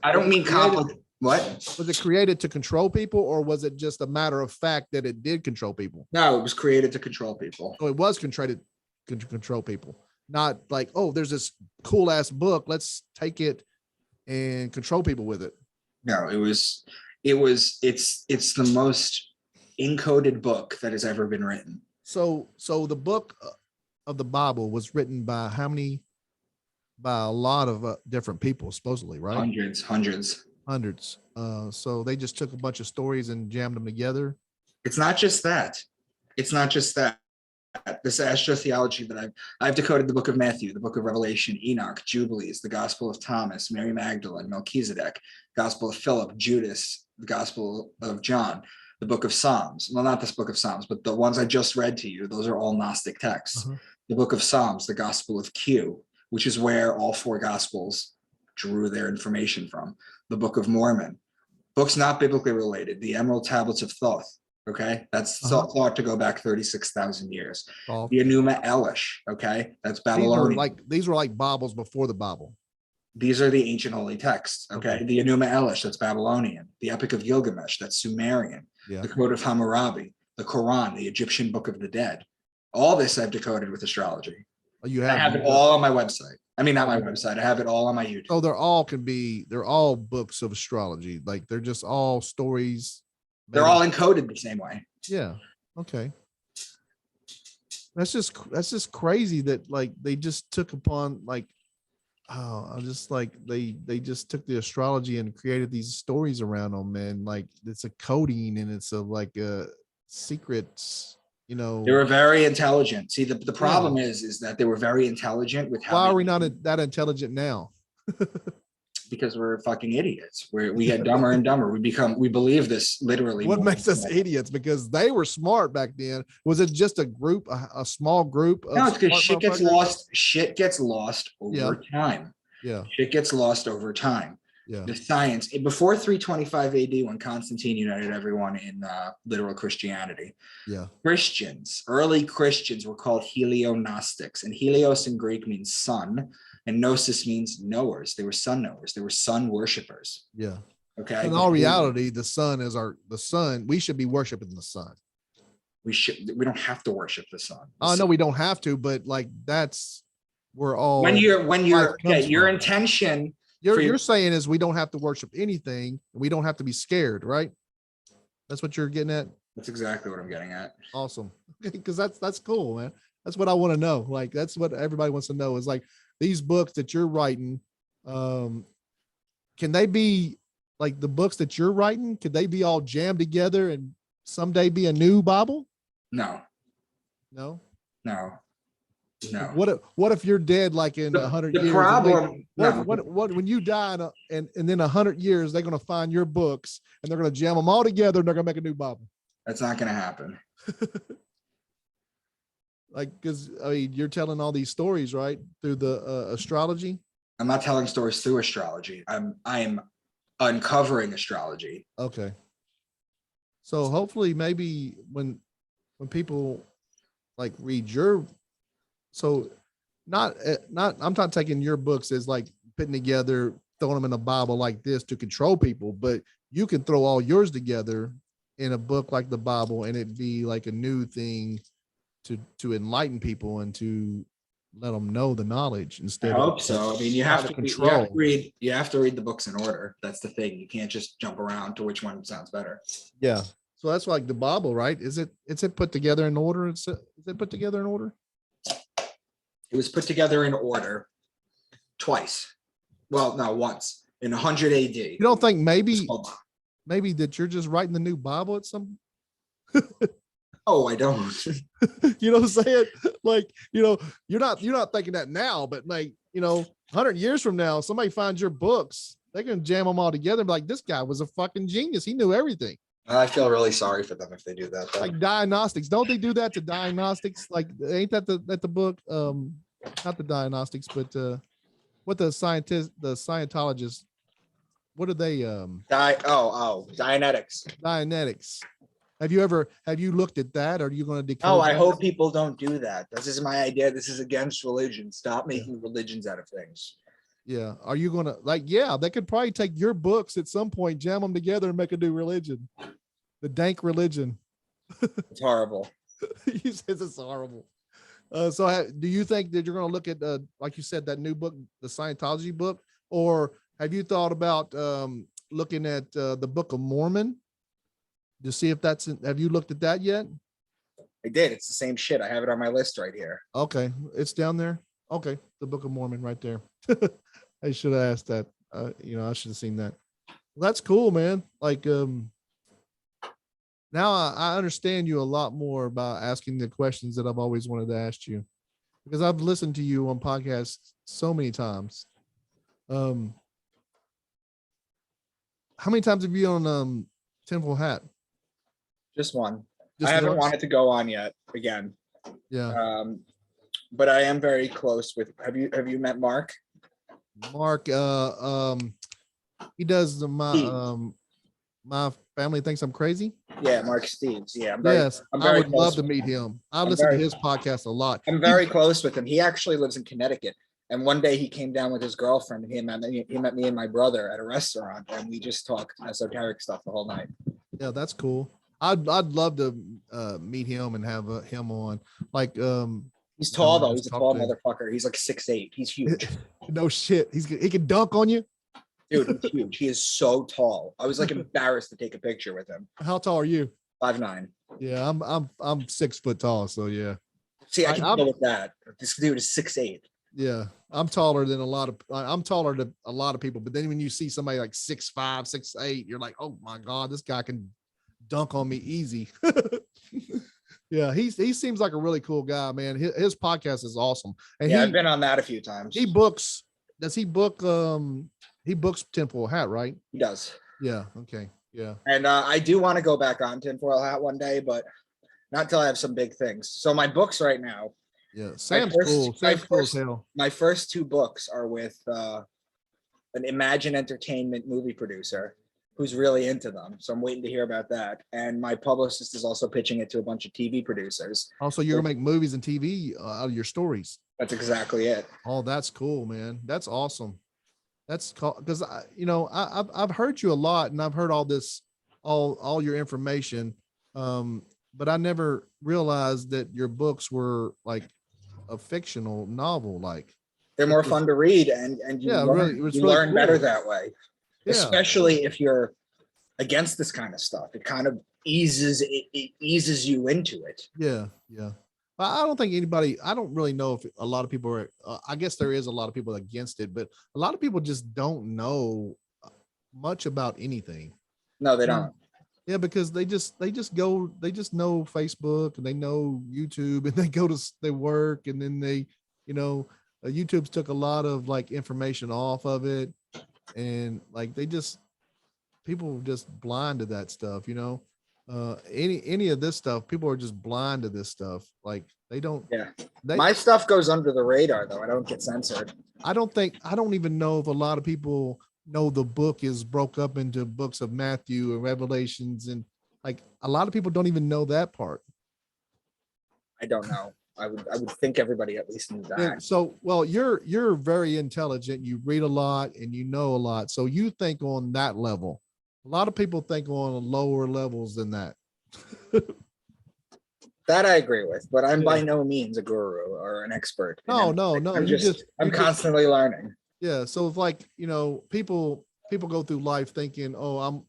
I don't mean complicated. What? Was it created to control people, or was it just a matter of fact that it did control people? No, it was created to control people. So it was created to control people. Not like, oh, there's this cool ass book, let's take it and control people with it. No, it's the most encoded book that has ever been written. So the book of the Bible was written by how many? By a lot of different people, supposedly, right? Hundreds. So they just took a bunch of stories and jammed them together. It's not just that. This astrotheology that I've decoded the book of Matthew, the book of Revelation, Enoch, Jubilees, the Gospel of Thomas, Mary Magdalene, Melchizedek, Gospel of Philip, Judas, the Gospel of John, the book of Psalms. Well, not this book of Psalms, but the ones I just read to you, those are all Gnostic texts. The book of Psalms, the Gospel of Q, which is where all four Gospels drew their information from. The Book of Mormon, books not biblically related, the Emerald Tablets of Thoth. Okay, that's thought to go back 36,000 years. The Enuma Elish. Okay, that's Babylonian. These were like Bibles before the Bible. These are the ancient holy texts. Okay, the Enuma Elish, that's Babylonian. The Epic of Gilgamesh, that's Sumerian. The Code of Hammurabi, the Quran, the Egyptian Book of the Dead. All this I've decoded with astrology. I have it all on my website. I mean, not my website. I have it all on my YouTube. Oh, they're all books of astrology. Like they're just all stories. They're all encoded the same way. Yeah. Okay. That's just crazy that like they just took upon like, I just like they just took the astrology and created these stories around them, and like it's a coding and it's a secrets. They were very intelligent. See, the problem is that they were very intelligent with how. Why are we not that intelligent now? Because we're fucking idiots. We get dumber and dumber. We believe this literally. What makes us idiots? Because they were smart back then. Was it just a small group? No, it's because shit gets lost. Shit gets lost over time. Yeah. Shit gets lost over time. Yeah. The science before 325 AD, when Constantine united everyone in literal Christianity. Yeah. Early Christians were called Helio-Gnostics, and Helios in Greek means sun, and Gnosis means knowers. They were sun knowers. They were sun worshipers. Yeah. Okay. In all reality, the sun is the sun. We should be worshiping the sun. We don't have to worship the sun. I know we don't have to, but like we're all your intention. You're saying is we don't have to worship anything. We don't have to be scared, right? That's what you're getting at. That's exactly what I'm getting at. Awesome. Because that's cool, man. That's what I want to know. Like that's what everybody wants to know is like these books that you're writing. Can they be like the books that you're writing? Could they be all jammed together and someday be a new Bible? No. What if you're dead like in 100 years? The problem. What when you die and then 100 years they're going to find your books and they're going to jam them all together and they're going to make a new Bible? That's not going to happen. Like, because I mean, you're telling all these stories, right, through the astrology. I'm not telling stories through astrology. I'm uncovering astrology. Okay. So hopefully, maybe when people like read your, so not I'm not taking your books as like putting together, throwing them in a Bible like this to control people, but you can throw all yours together in a book like the Bible, and it'd be like a new thing to enlighten people and to let them know the knowledge I instead of hope so. I mean, trying to control. you have to read the books in order. That's the thing. You can't just jump around to which one sounds better. Yeah. So that's like the Bible, right? Is it put together in order? Is it put together in order? It was put together in order twice. Well, no, once in 100 AD. You don't think maybe that you're just writing the new Bible at some, Oh, I don't. you know what I'm saying? Like, you're not thinking that now, but like, 100 years from now, somebody finds your books, they can jam them all together and be like, this guy was a fucking genius. He knew everything. I feel really sorry for them if they do that, though. Like diagnostics. Don't they do that to diagnostics? Like, ain't that the book? Not the diagnostics, but what the Scientologists, what are they? Dianetics. Dianetics. Have you looked at that? Or are you going to decode? Oh, I that? hope people don't do that. This is my idea. This is against religion. Stop making religions out of things. Yeah. Are you going to yeah, they could probably take your books at some point, jam them together and make a new religion. The dank religion. It's horrible. He says it's horrible. So do you think that you're going to look at, like you said, that new book, the Scientology book, or have you thought about looking at the Book of Mormon to see if have you looked at that yet? I did. It's the same shit. I have it on my list right here. Okay. It's down there. Okay. The Book of Mormon right there. I should have asked that. I should have seen that. Well, that's cool, man. Like, now I understand you a lot more about asking the questions that I've always wanted to ask you, because I've listened to you on podcasts so many times. How many times have you on Tinfoil Hat? Just one. Just I haven't once? wanted to go on yet again. Yeah. But I am very close with. Have you met Mark? Mark, he does my family thinks I'm crazy. Yeah, Mark Steves. Yeah, I would love to meet him. I listen to his podcast a lot. I'm very close with him. He actually lives in Connecticut. And one day he came down with his girlfriend, and he met me and my brother at a restaurant, and we just talked esoteric stuff the whole night. Yeah, that's cool. I'd love to meet him and have him on. Like, he's tall though. He's a tall motherfucker. He's like 6'8". He's huge. No shit. He can dunk on you. Dude, he's huge. He is so tall. I was like embarrassed to take a picture with him. How tall are you? 5'9". Yeah, I'm 6 foot tall. So yeah. See, I can deal with that. This dude is 6'8". Yeah, I'm taller than I'm taller than a lot of people. But then when you see somebody like 6'5", 6'8", you're like, oh my God, this guy can dunk on me easy. Yeah, he seems like a really cool guy, man. His podcast is awesome. And yeah, I've been on that a few times. Does he book he books Tinfoil Hat, right? He does. Yeah. Okay. Yeah. And I do want to go back on Tinfoil Hat one day, but not until I have some big things. So my books right now. Yeah. Sam's cool. Sam's cool as hell. My first two books are with an Imagine Entertainment movie producer who's really into them. So I'm waiting to hear about that. And my publicist is also pitching it to a bunch of TV producers. Also, you're gonna make movies and TV out of your stories. That's exactly it. Oh, that's cool, man. That's awesome. That's cool because I've heard you a lot, and I've heard all your information, but I never realized that your books were like a fictional novel. Like, they're more fun to read, and you learn better that way. Yeah. Especially if you're against this kind of stuff, it kind of eases you into it. Yeah. I don't think I don't really know if a lot of people are, I guess there is a lot of people against it, but a lot of people just don't know much about anything. No, they don't. Yeah, because they just know Facebook, and they know YouTube, and they go to their work, and then they, YouTube's took a lot of like information off of it. And like people just blind to that stuff, any of this stuff, people are just blind to this stuff. Like they don't, Yeah. they, My stuff goes under the radar though. I don't get censored. I don't even know if a lot of people know the book is broke up into books of Matthew and Revelations. And like a lot of people don't even know that part. I don't know. I would think everybody at least knew Yeah. that. So, well, you're very intelligent. You read a lot and you know a lot. So you think on that level. A lot of people think on lower levels than that. That I agree with, but I'm by Yeah. no means a guru or an expert. in No, anything. no, no. I'm You just just I'm constantly learning. yeah. So it's like, people go through life thinking, oh,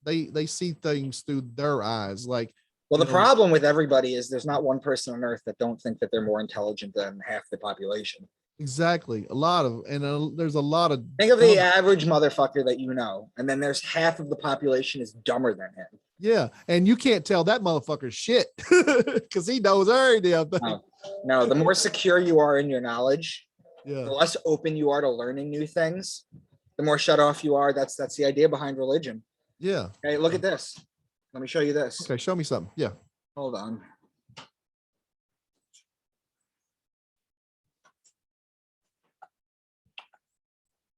they see things through their eyes. Like, Well, you the know, problem with everybody is there's not one person on earth that don't think that they're more intelligent than half the population. exactly. A lot of, and there's a lot of Think of the dumb, average motherfucker that you know, and then there's half of the population is dumber than him. yeah. And you can't tell that motherfucker shit because he knows every damn thing. No, no, the more secure you are in your knowledge, Yeah. the less open you are to learning new things, the more shut off you are. That's the idea behind religion. Yeah. Okay, look at this. Let me show you this. Okay. Show me something. Yeah. Hold on.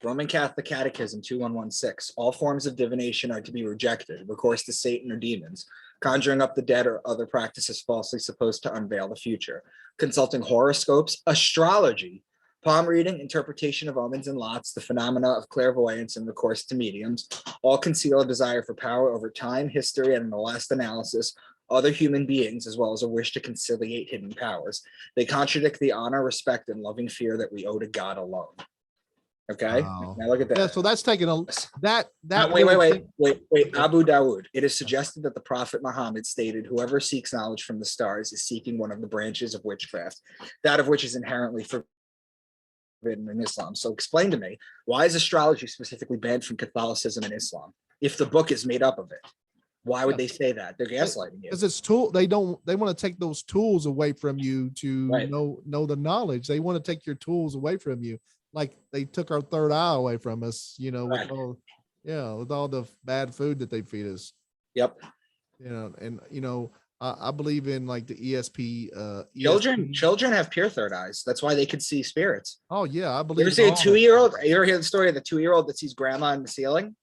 Roman Catholic Catechism 2116. All forms of divination are to be rejected, recourse to Satan or demons, conjuring up the dead or other practices falsely supposed to unveil the future, consulting horoscopes, astrology, palm reading, interpretation of omens and lots, the phenomena of clairvoyance, and recourse to mediums, all conceal a desire for power over time, history, and in the last analysis, other human beings, as well as a wish to conciliate hidden powers. They contradict the honor, respect, and loving fear that we owe to God alone. Okay. Wow. Now look at that. Yeah. So that's taking a that Wait. Abu Dawood. It is suggested that the Prophet Muhammad stated, "Whoever seeks knowledge from the stars is seeking one of the branches of witchcraft, that of which is inherently forbidden in Islam." So explain to me, why is astrology specifically banned from Catholicism and Islam? If the book is made up of it, why would they say that? They're gaslighting you. Because it's they want to take those tools away from you to Right. know the knowledge. They want to take your tools away from you. Like they took our third eye away from us, Right. with all the bad food that they feed us, Yep. and I believe in like the ESP, Children have pure third eyes. That's why they could see spirits. Oh yeah, I You believe ever in see a all that. 2-year-old? You ever hear the story of the 2-year-old that sees grandma in the ceiling?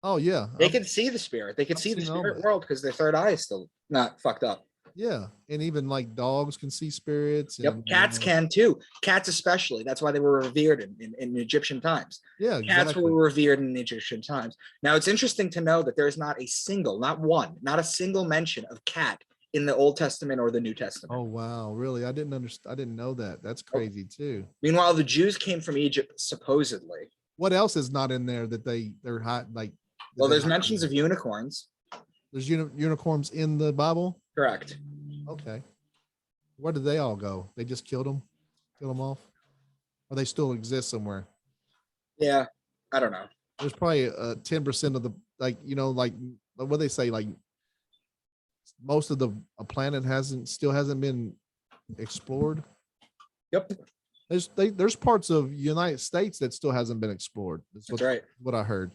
Oh yeah, They could see the spirit. They could I've see the seen all spirit that. world because their third eye is still not fucked up. Yeah, and even like dogs can see spirits. Yep. And Cats can too. Cats especially. That's why they were revered in Egyptian times. Yeah, Cats exactly. were revered in Egyptian times. Now it's interesting to know that there is not a single mention of cat in the Old Testament or the New Testament. Oh wow, really? I didn't understand. I didn't know that. That's crazy too. Meanwhile, the Jews came from Egypt supposedly. What else is not in there that they're hot like? Well, there's mentions of unicorns. There's unicorns in the Bible. Correct. Okay. Where did they all go? They just killed them off, or they still exist somewhere? Yeah, I don't know. There's probably 10% of the like what they say, like most of the planet still hasn't been explored. Yep. There's parts of United States that still hasn't been explored. That's right. What I heard.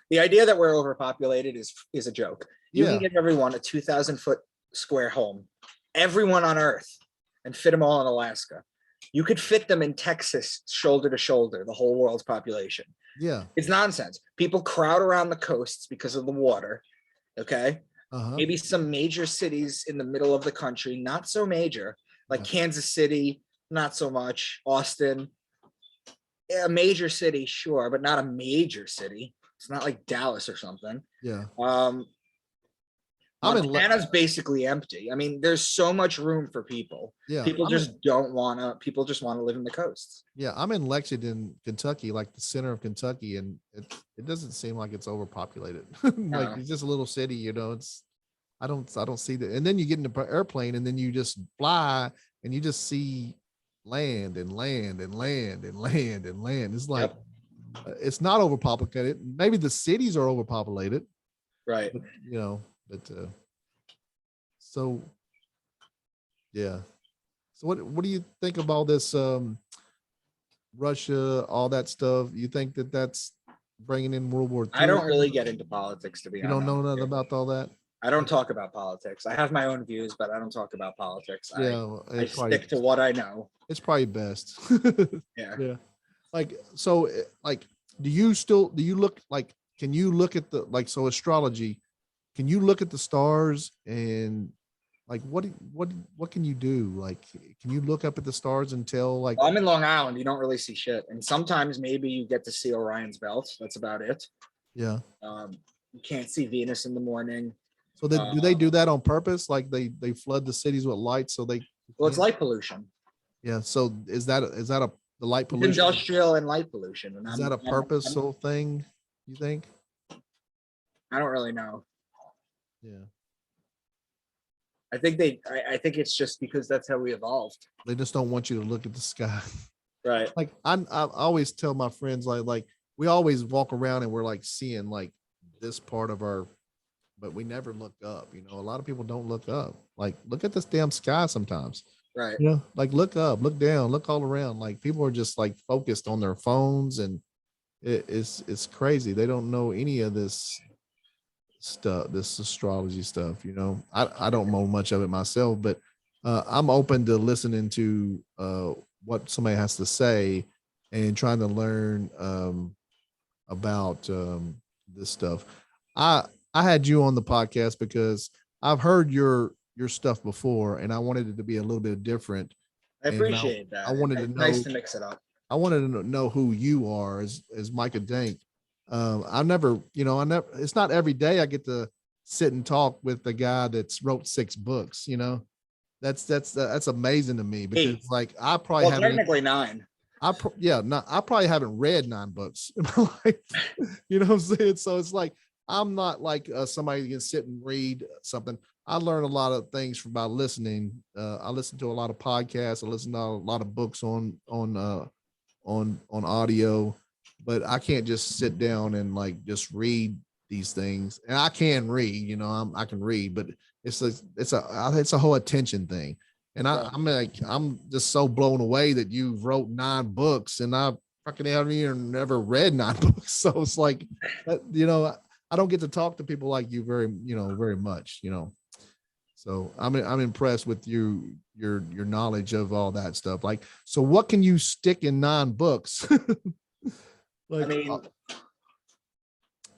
The idea that we're overpopulated is a joke. You can Yeah. give everyone a 2,000-foot square home, everyone on Earth, and fit them all in Alaska. You could fit them in Texas, shoulder to shoulder, the whole world's population. Yeah. It's nonsense. People crowd around the coasts because of the water. Okay. Uh-huh. Maybe some major cities in the middle of the country, not so major, like Yeah. Kansas City, not so much. Austin, a major city, sure, but not a major city. It's not like Dallas or something. Yeah. Montana's basically empty. I mean, there's so much room for people. Yeah. People just want to live in the coasts. Yeah, I'm in Lexington, Kentucky, like the center of Kentucky, and it doesn't seem like it's overpopulated. Like it's just a little city, it's I don't see that. And then you get in an airplane and then you just fly and you just see land and land and land and land and land. It's like it's not overpopulated. Maybe the cities are overpopulated. Right. But so yeah. So what do you think about this Russia, all that stuff? You think that that's bringing in World War III? I don't really get into politics, to be honest. You don't know nothing about all that? I don't talk about politics. I have my own views, but I don't talk about politics. Yeah, I stick to what I know. it's probably best. Yeah. Yeah. Like, so like, do you look like, can you look at the, like, so astrology, can you look at the stars and like, what can you do? Like, can you look up at the stars and tell, like, Well, I'm in Long Island. You don't really see shit. And sometimes maybe you get to see Orion's belt. That's about it. yeah. You can't see Venus in the morning. So do they do that on purpose? Like they flood the cities with light so they, Well, it's light pollution. yeah. So is that the light It's pollution? industrial and light pollution. And Is that a purposeful thing, you think? I don't really know. Yeah. I think it's just because that's how we evolved. They just don't want you to look at the sky. Right. Like I always tell my friends, like we always walk around and we're like seeing like this part of our, but we never look up. You know, a lot of people don't look up. Like, look at this damn sky sometimes. Right. You know, like, look up, look down, look all around. Like, people are just like focused on their phones, and it's crazy. They don't know any of this stuff, this astrology stuff. You know, I don't know much of it myself, but I'm open to listening to what somebody has to say and trying to learn about this stuff. I had you on the podcast because I've heard your stuff before, and I wanted it to be a little bit different. I appreciate that. I wanted to know. Nice to mix it up. I wanted to know who you are as Micah Dank. I never, it's not every day I get to sit and talk with the guy that's wrote 6 books. You know, that's amazing to me because 8. like I probably haven't, technically 9. I probably haven't read 9 books in my life. You know what I'm saying? So it's like, I'm not like somebody who can sit and read something. I learn a lot of things from by listening. I listen to a lot of podcasts. I listen to a lot of books on audio, but I can't just sit down and like just read these things. And I can read, I can read, but it's a whole attention thing. And I'm just so blown away that you wrote 9 books, and I fucking haven't even never read 9 books. So it's like, I don't get to talk to people like you very much, So I'm impressed with your knowledge of all that stuff. Like, so what can you stick in 9 books? Like, I mean,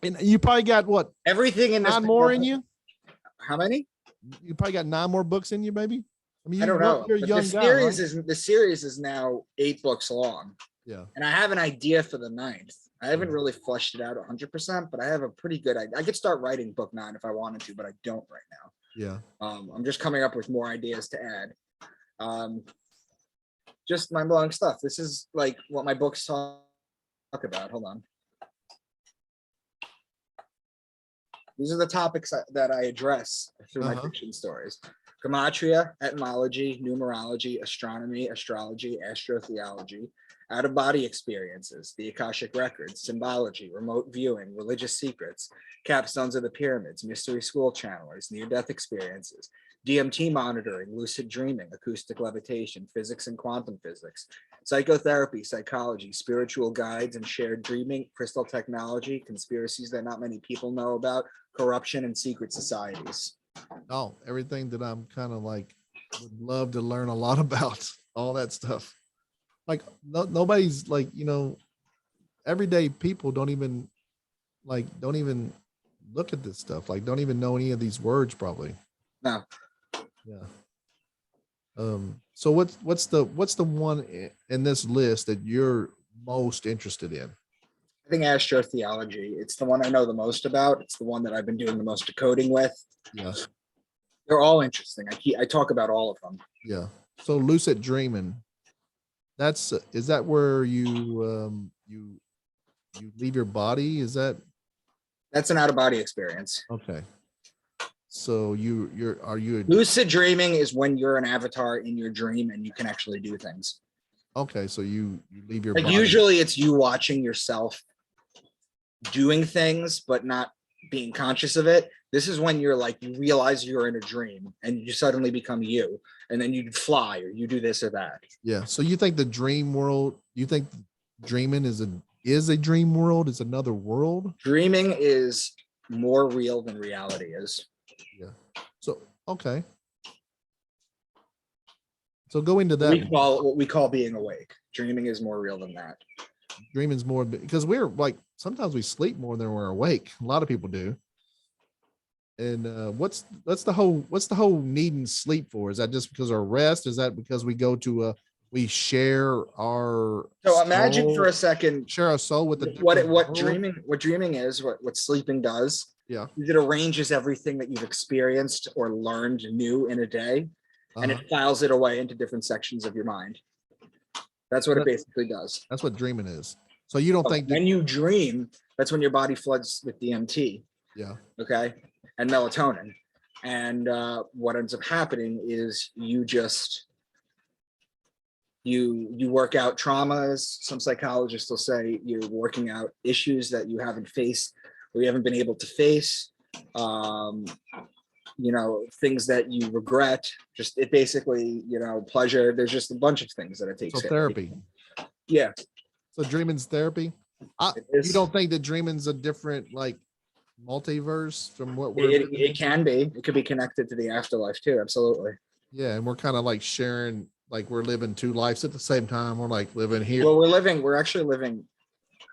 and you probably got what? Everything in 9 more in you? How many? You probably got 9 more books in you, baby. I mean, I don't know. You're a young guy, the series is now 8 books long. Yeah. And I have an idea for the 9th. I haven't really fleshed it out 100%, but I have a pretty good idea. I could start writing book 9 if I wanted to, but I don't right now. Yeah. I'm just coming up with more ideas to add. Just mind-blowing stuff. This is like what my books talk about. Hold on. These are the topics that I address through my fiction stories. Gematria, etymology, numerology, astronomy, astrology, astrotheology, out-of-body experiences, the Akashic records, symbology, remote viewing, religious secrets, capstones of the pyramids, mystery school channelers, near-death experiences, DMT monitoring, lucid dreaming, acoustic levitation, physics and quantum physics, psychotherapy, psychology, spiritual guides and shared dreaming, crystal technology, conspiracies that not many people know about, corruption and secret societies. Oh, everything that I'm kind of like would love to learn a lot about, all that stuff. Like nobody's like, everyday people don't even look at this stuff. Like, don't even know any of these words probably. No. Yeah. So what's the one in this list that you're most interested in? I think astrotheology. It's the one I know the most about. It's the one that I've been doing the most decoding with. Yeah. They're all interesting. I talk about all of them. Yeah. So lucid dreaming. Is that where you leave your body? That's an out-of-body experience. Okay. So are you lucid dreaming is when you're an avatar in your dream and you can actually do things. Okay, so you leave your like body. Usually it's you watching yourself doing things but not being conscious of it. This is when you're like, you realize you're in a dream and you suddenly become you, and then you fly or you do this or that. Yeah. So you think the dream world, you think dreaming is a dream world, is another world? Dreaming is more real than reality is. Yeah. So, okay. So go into We that. call what we call being awake. Dreaming is more real than that. Dreaming's more because we're like, sometimes we sleep more than we're awake. A lot of people do. And what's the whole needing sleep for? Is that just because of rest? Is that because we share our So imagine for soul, a second share our soul with the different world? what dreaming is, what sleeping does. Yeah. Is it arranges everything that you've experienced or learned new in a day, and Uh-huh. it files it away into different sections of your mind. That's what it basically does. That's what dreaming is. So you don't think that? When you dream, that's when your body floods with DMT, Yeah. okay, and melatonin. And what ends up happening is you work out traumas. Some psychologists will say you're working out issues that you haven't faced or you haven't been able to face. Things that you regret. Just it basically, pleasure. There's just a bunch of things that it takes. So therapy. Yeah. So dreaming's therapy. You don't think that dreaming's a different like multiverse from what we're it can be. It could be connected to the afterlife too. Absolutely. Yeah, and we're kind of like sharing, like we're living two lives at the same time. We're like living here. Well, we're actually living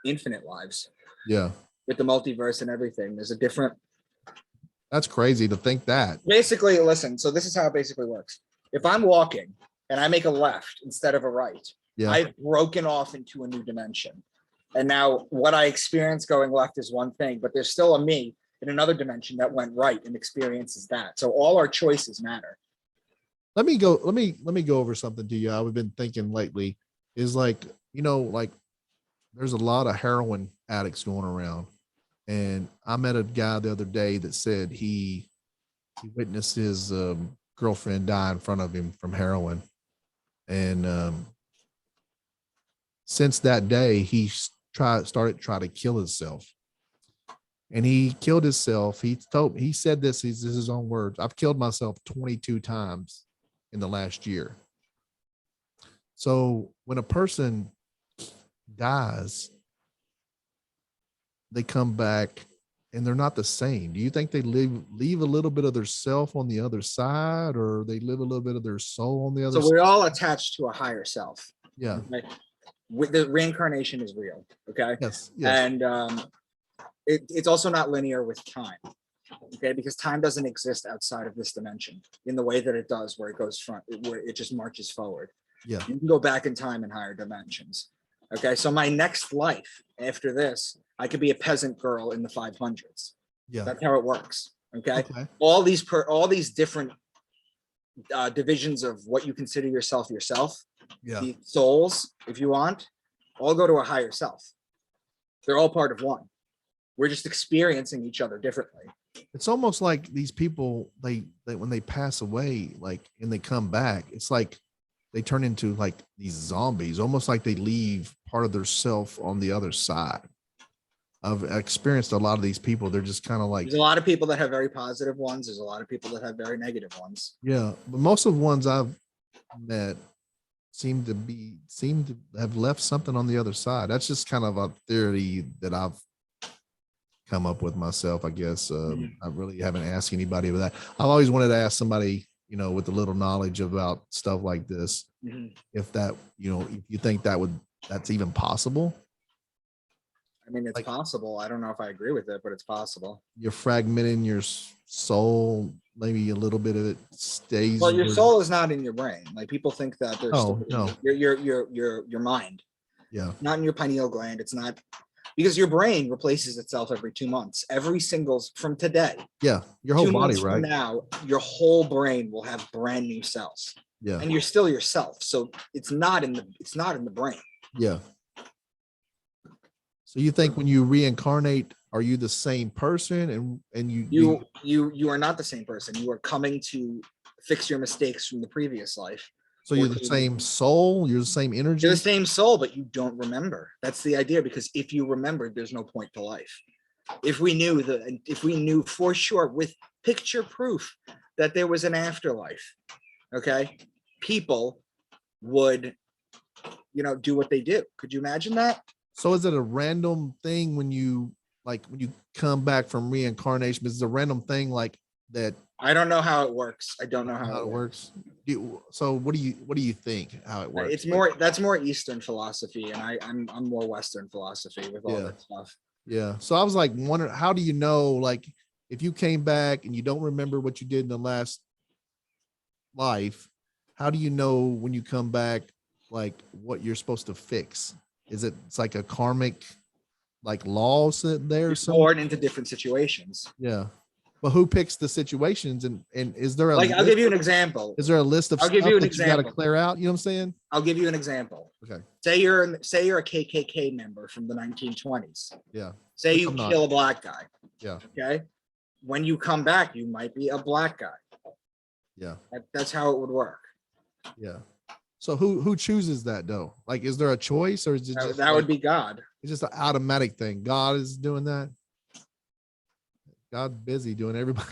infinite lives. Yeah. With the multiverse and everything. There's a different. That's crazy to think that. Basically, listen, so this is how it basically works. If I'm walking and I make a left instead of a right, Yeah. I've broken off into a new dimension. And now what I experience going left is one thing, but there's still a me in another dimension that went right and experiences that. So all our choices matter. Let me go over something to you. I've been thinking lately is like, like there's a lot of heroin addicts going around. And I met a guy the other day that said he witnessed his girlfriend die in front of him from heroin. And since that day, he started trying to kill himself. And he killed himself. He said this, this is his own words. I've killed myself 22 times in the last year. So when a person dies, they come back and they're not the same. Do you think they leave a little bit of their self on the other side, or they live a little bit of their soul on the other side? So we're all attached to a higher self. Yeah. Okay? The reincarnation is real. Okay. Yes. And it's also not linear with time. Okay, because time doesn't exist outside of this dimension in the way that it does, where it just marches forward. Yeah. You can go back in time in higher dimensions. Okay, so my next life after this, I could be a peasant girl in the 500s. Yeah. That's how it works. Okay. All these different divisions of what you consider yourself, yeah, the souls, if you want, all go to a higher self. They're all part of one. We're just experiencing each other differently. It's almost like these people, they when they pass away, like, and they come back, it's like they turn into like these zombies, almost like they leave part of their self on the other side. I've experienced a lot of these people. They're just kind of like, there's a lot of people that have very positive ones. There's a lot of people that have very negative ones. Yeah. But most of the ones I've met seem to have left something on the other side. That's just kind of a theory that I've come up with myself, I guess. I really haven't asked anybody about that. I've always wanted to ask somebody, with a little knowledge about stuff like this, if that, if you think that's even possible. I mean, it's possible. I don't know if I agree with it, but it's possible. You're fragmenting your soul. Maybe a little bit of it stays. Well, your soul is not in your brain. Like people think that there's no. Your mind. Yeah. Not in your pineal gland. It's not, because your brain replaces itself every 2 months. Every single from today. Yeah. Your whole 2 body, months right? from now, your whole brain will have brand new cells. Yeah. And you're still yourself. So it's not in the brain. Yeah. So you think when you reincarnate, are you the same person? And you are not the same person. You are coming to fix your mistakes from the previous life. So you're the same soul, you're the same energy. You're the same soul, but you don't remember. That's the idea, because if you remembered, there's no point to life. If we knew for sure with picture proof that there was an afterlife, okay, people would, do what they do. Could you imagine that? So is it a random thing when you come back from reincarnation? Is it a random thing like that I don't know how it works. I don't know how how it it works. works? So what do you think how it works? It's more, that's more Eastern philosophy, and I'm more Western philosophy with all Yeah. that stuff. Yeah. So I was like wondering, how do you know, like, if you came back and you don't remember what you did in the last life, how do you know when you come back, like what you're supposed to fix? Is it's like a karmic like law sitting there or You're something? born into different situations. Yeah. But who picks the situations, and is there a Like, I'll list, give you an example. is there a list of I'll give stuff you an that you got to example. clear out? You know what I'm saying? I'll give you an example. Okay. Say you're a KKK member from the 1920s. Yeah. Say Which you I'm not. kill a black guy. Yeah. Okay. When you come back, you might be a black guy. Yeah. That's how it would work. Yeah. So who chooses that though? Like, is there a choice, or is it just That would be God. it's just an automatic thing? God is doing that. God busy doing everybody.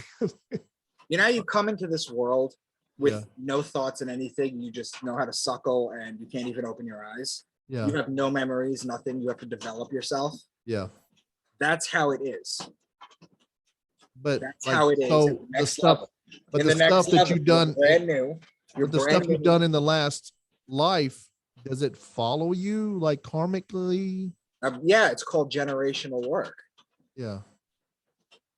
You know, you come into this world with Yeah. no thoughts and anything. You just know how to suckle, and you can't even open your eyes. Yeah. You have no memories, nothing. You have to develop yourself. Yeah. That's how it is. But That's like, how it is. so at the the next stuff, level. but In the the next stuff that level, you've you're done, brand new. You're but the brand stuff you've new. done in the last life, does it follow you like karmically? Yeah, it's called generational work. Yeah.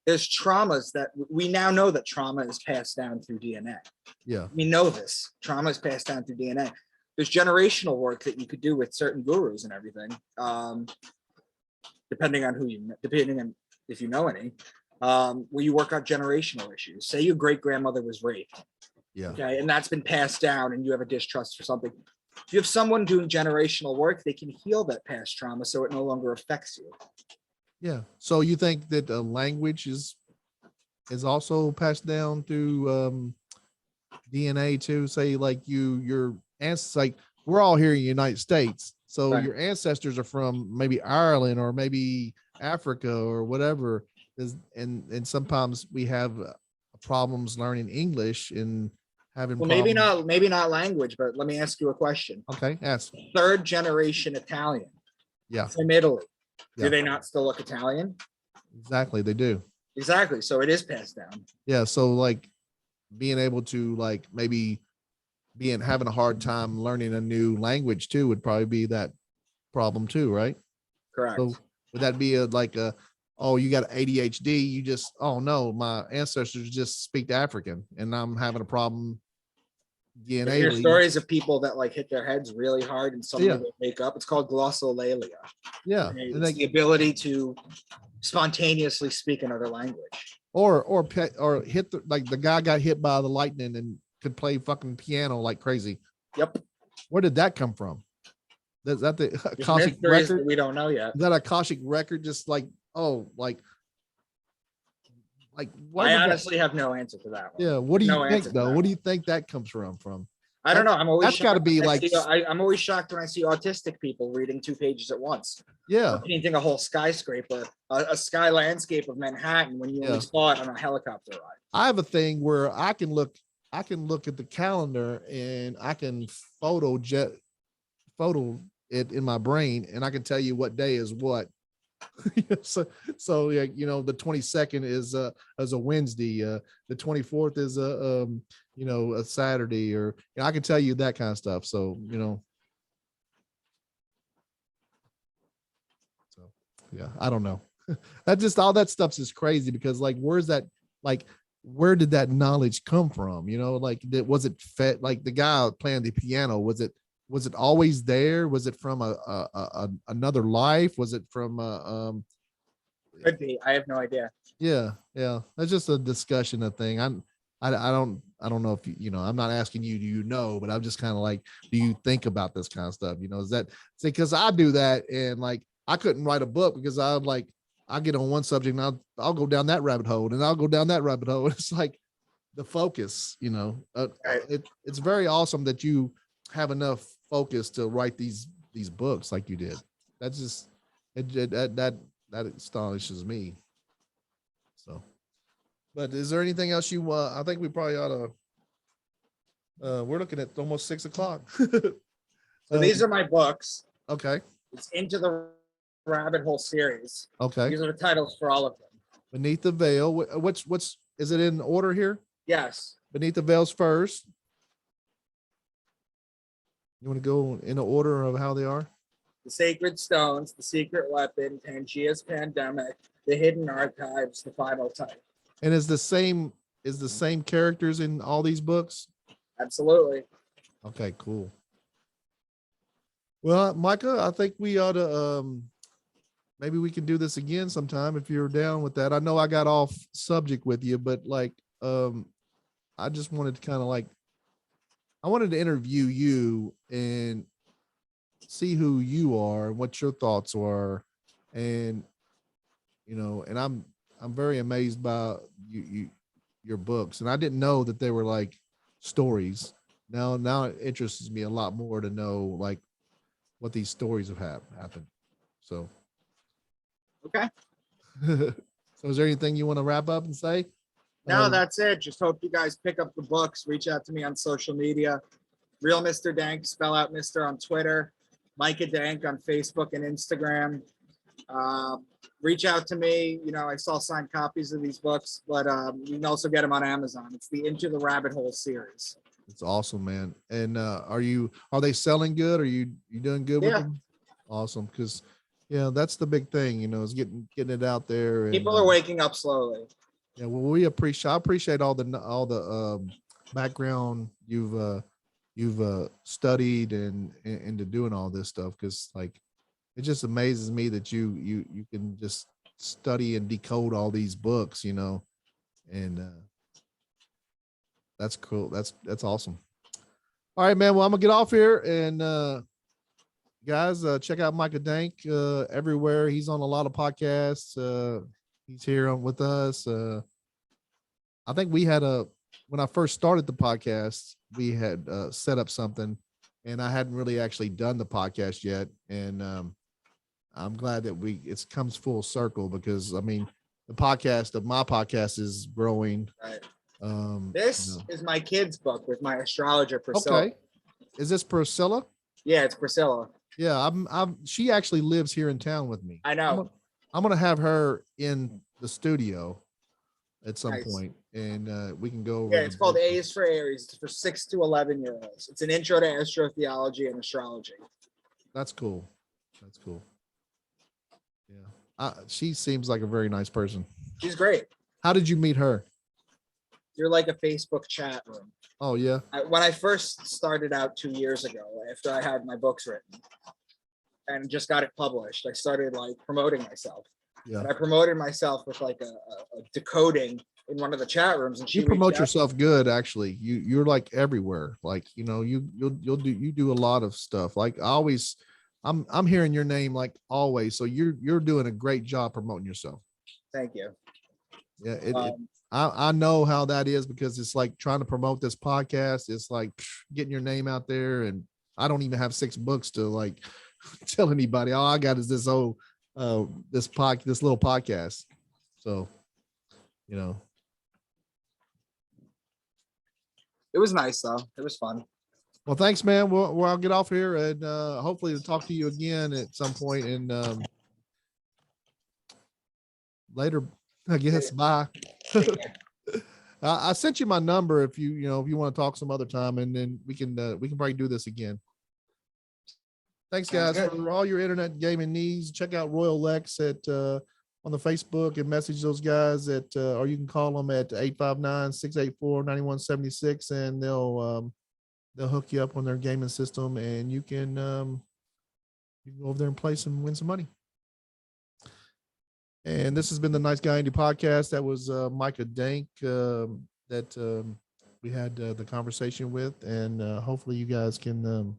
There's traumas that we now know that trauma is passed down through DNA. Yeah. We know this. Trauma is passed down through DNA. There's generational work that you could do with certain gurus and everything, depending on if you know any, where you work out generational issues. Say your great grandmother was raped, Yeah. okay, and that's been passed down, and you have a distrust for something. If you have someone doing generational work, they can heal that past trauma so it no longer affects you. Yeah. So you think that language is also passed down through DNA too? Say like your ancestors, like we're all here in the United States, so Right. your ancestors are from maybe Ireland or maybe Africa or whatever. And sometimes we have problems learning English and having Well, problems. maybe not language, but let me ask you a question. Okay, ask. Third generation Italian Yeah, from Italy. Yeah. Do they not still look Italian? exactly. They do. Exactly. So it is passed down. Yeah. So like being able to like maybe having a hard time learning a new language too would probably be that problem too, right? Correct. So would that be oh, you got ADHD, you just, oh no, my ancestors just speak African and I'm having a problem There DNA are leading. stories of people that like hit their heads really hard and suddenly they wake up. It's called glossolalia. Yeah. Okay? And It's the ability to spontaneously speak another language. or hit like the guy got hit by the lightning and could play fucking piano like crazy. Yep. Where did that come from? Is that the There's Akashic mysteries record? that we don't know yet. Is that a Akashic record? Just like, oh, like what I am I honestly have no answer to that one. Yeah. What do you No think answer to though? that What do one. you think that comes from? I don't know. I'm always That's got to shocked be when I like, see- I'm always shocked when I see autistic people reading 2 pages at once. yeah, Or painting a whole skyscraper, a sky landscape of Manhattan when you only saw it on a helicopter ride. I have a thing where I can look at the calendar and I can photo it in my brain and I can tell you what day is what. so yeah, the 22nd is a Wednesday, the 24th is a Saturday, or I can tell you that kind of stuff. So yeah, I don't know. That just all that stuff's is crazy because like where did that knowledge come from? Was it fed, like the guy playing the piano, was it always there? Was it from another life? Was it from Could be. I have no idea. yeah, that's just a discussion of thing. I don't know if I'm not asking you, do you know, but I'm just kind of like, do you think about this kind of stuff? Is that, because I do that, and like I couldn't write a book because I get on one subject and I'll go down that rabbit hole and I'll go down that rabbit hole. It's like the focus, it's very awesome that you have enough focus to write these books like you did. That's just that astonishes me. So, but is there anything else I think we probably ought to, we're looking at almost 6:00. So these are my books. Okay. It's Into the Rabbit Hole series. Okay. These are the titles for all of them. Beneath the Veil. What's is it in order here? Yes. Beneath the Veils first. You want to go in the order of how they are? The Sacred Stones, The Secret Weapon, Pangea's Pandemic, The Hidden Archives, The Final Type. And is the same characters in all these books? Absolutely. Okay, cool. Well, Micah, I think we ought to maybe we can do this again sometime if you're down with that. I know I got off subject with you, but like I just wanted to kind of like I wanted to interview you and see who you are and what your thoughts are. And and I'm very amazed by your books. And I didn't know that they were like stories. Now it interests me a lot more to know like what these stories have happened. So okay. So is there anything you want to wrap up and say? No, that's it. Just hope you guys pick up the books. Reach out to me on social media. Real Mr. Dank, spell out Mr. on Twitter. Micah Dank on Facebook and Instagram. Reach out to me. I saw signed copies of these books, but you can also get them on Amazon. It's the Into the Rabbit Hole series. It's awesome, man. And are they selling good? Are you doing good with them? Awesome. Because that's the big thing, is getting it out there. And, people are waking up slowly. Yeah, well, I appreciate all the background you've studied and into doing all this stuff, because like it just amazes me that you can just study and decode all these books, and that's cool. That's awesome. All right, man. Well, I'm gonna get off here, and guys, check out Micah Dank everywhere. He's on a lot of podcasts. He's here with us. I think we had when I first started the podcast, we had set up something, and I hadn't really actually done the podcast yet. And I'm glad that it comes full circle, because I mean, my podcast is growing. Right. This is my kid's book with my astrologer Priscilla. Okay. Is this Priscilla? Yeah, it's Priscilla. Yeah, she actually lives here in town with me. I know. I'm gonna have her in the studio at some point, and we can go over. Yeah, it's called A's for Aries. It's for 6 to 11-year-olds. It's an intro to astrotheology and astrology. That's cool. That's cool. Yeah, she seems like a very nice person. She's great. How did you meet her? You're like a Facebook chat room. Oh yeah. When I first started out 2 years ago, after I had my books written and just got it published, I started like promoting myself. Yeah. And I promoted myself with like a decoding in one of the chat rooms, and you promote yourself good. Actually, you're like everywhere. Like you do a lot of stuff. Like I'm hearing your name like always. So you're doing a great job promoting yourself. Thank you. Yeah, I know how that is, because it's like trying to promote this podcast. It's like getting your name out there, and I don't even have 6 books to like tell anybody. All I got is this little podcast. So, it was nice though. It was fun. Well, thanks, man. I'll get off here, and hopefully to talk to you again at some point. And later, I guess. Bye. I sent you my number if you want to talk some other time, and then we can probably do this again. Thanks, guys, for all your internet gaming needs. Check out Royal Lex on the Facebook, and message those guys or you can call them at 859-684-9176, and they'll hook you up on their gaming system, and you can go over there and play and win some money. And this has been the Nice Guy Andy podcast. That was Micah Dank that we had the conversation with, and hopefully you guys can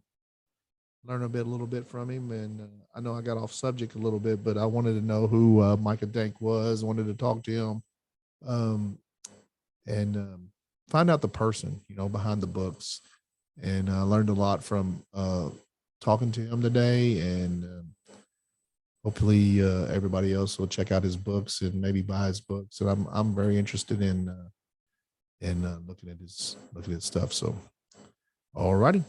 learn a little bit from him. And I know I got off subject a little bit, but I wanted to know who Micah Dank was. I wanted to talk to him and find out the person, behind the books. And I learned a lot from talking to him today, and hopefully everybody else will check out his books and maybe buy his books. And I'm very interested in looking at his stuff. So, all righty.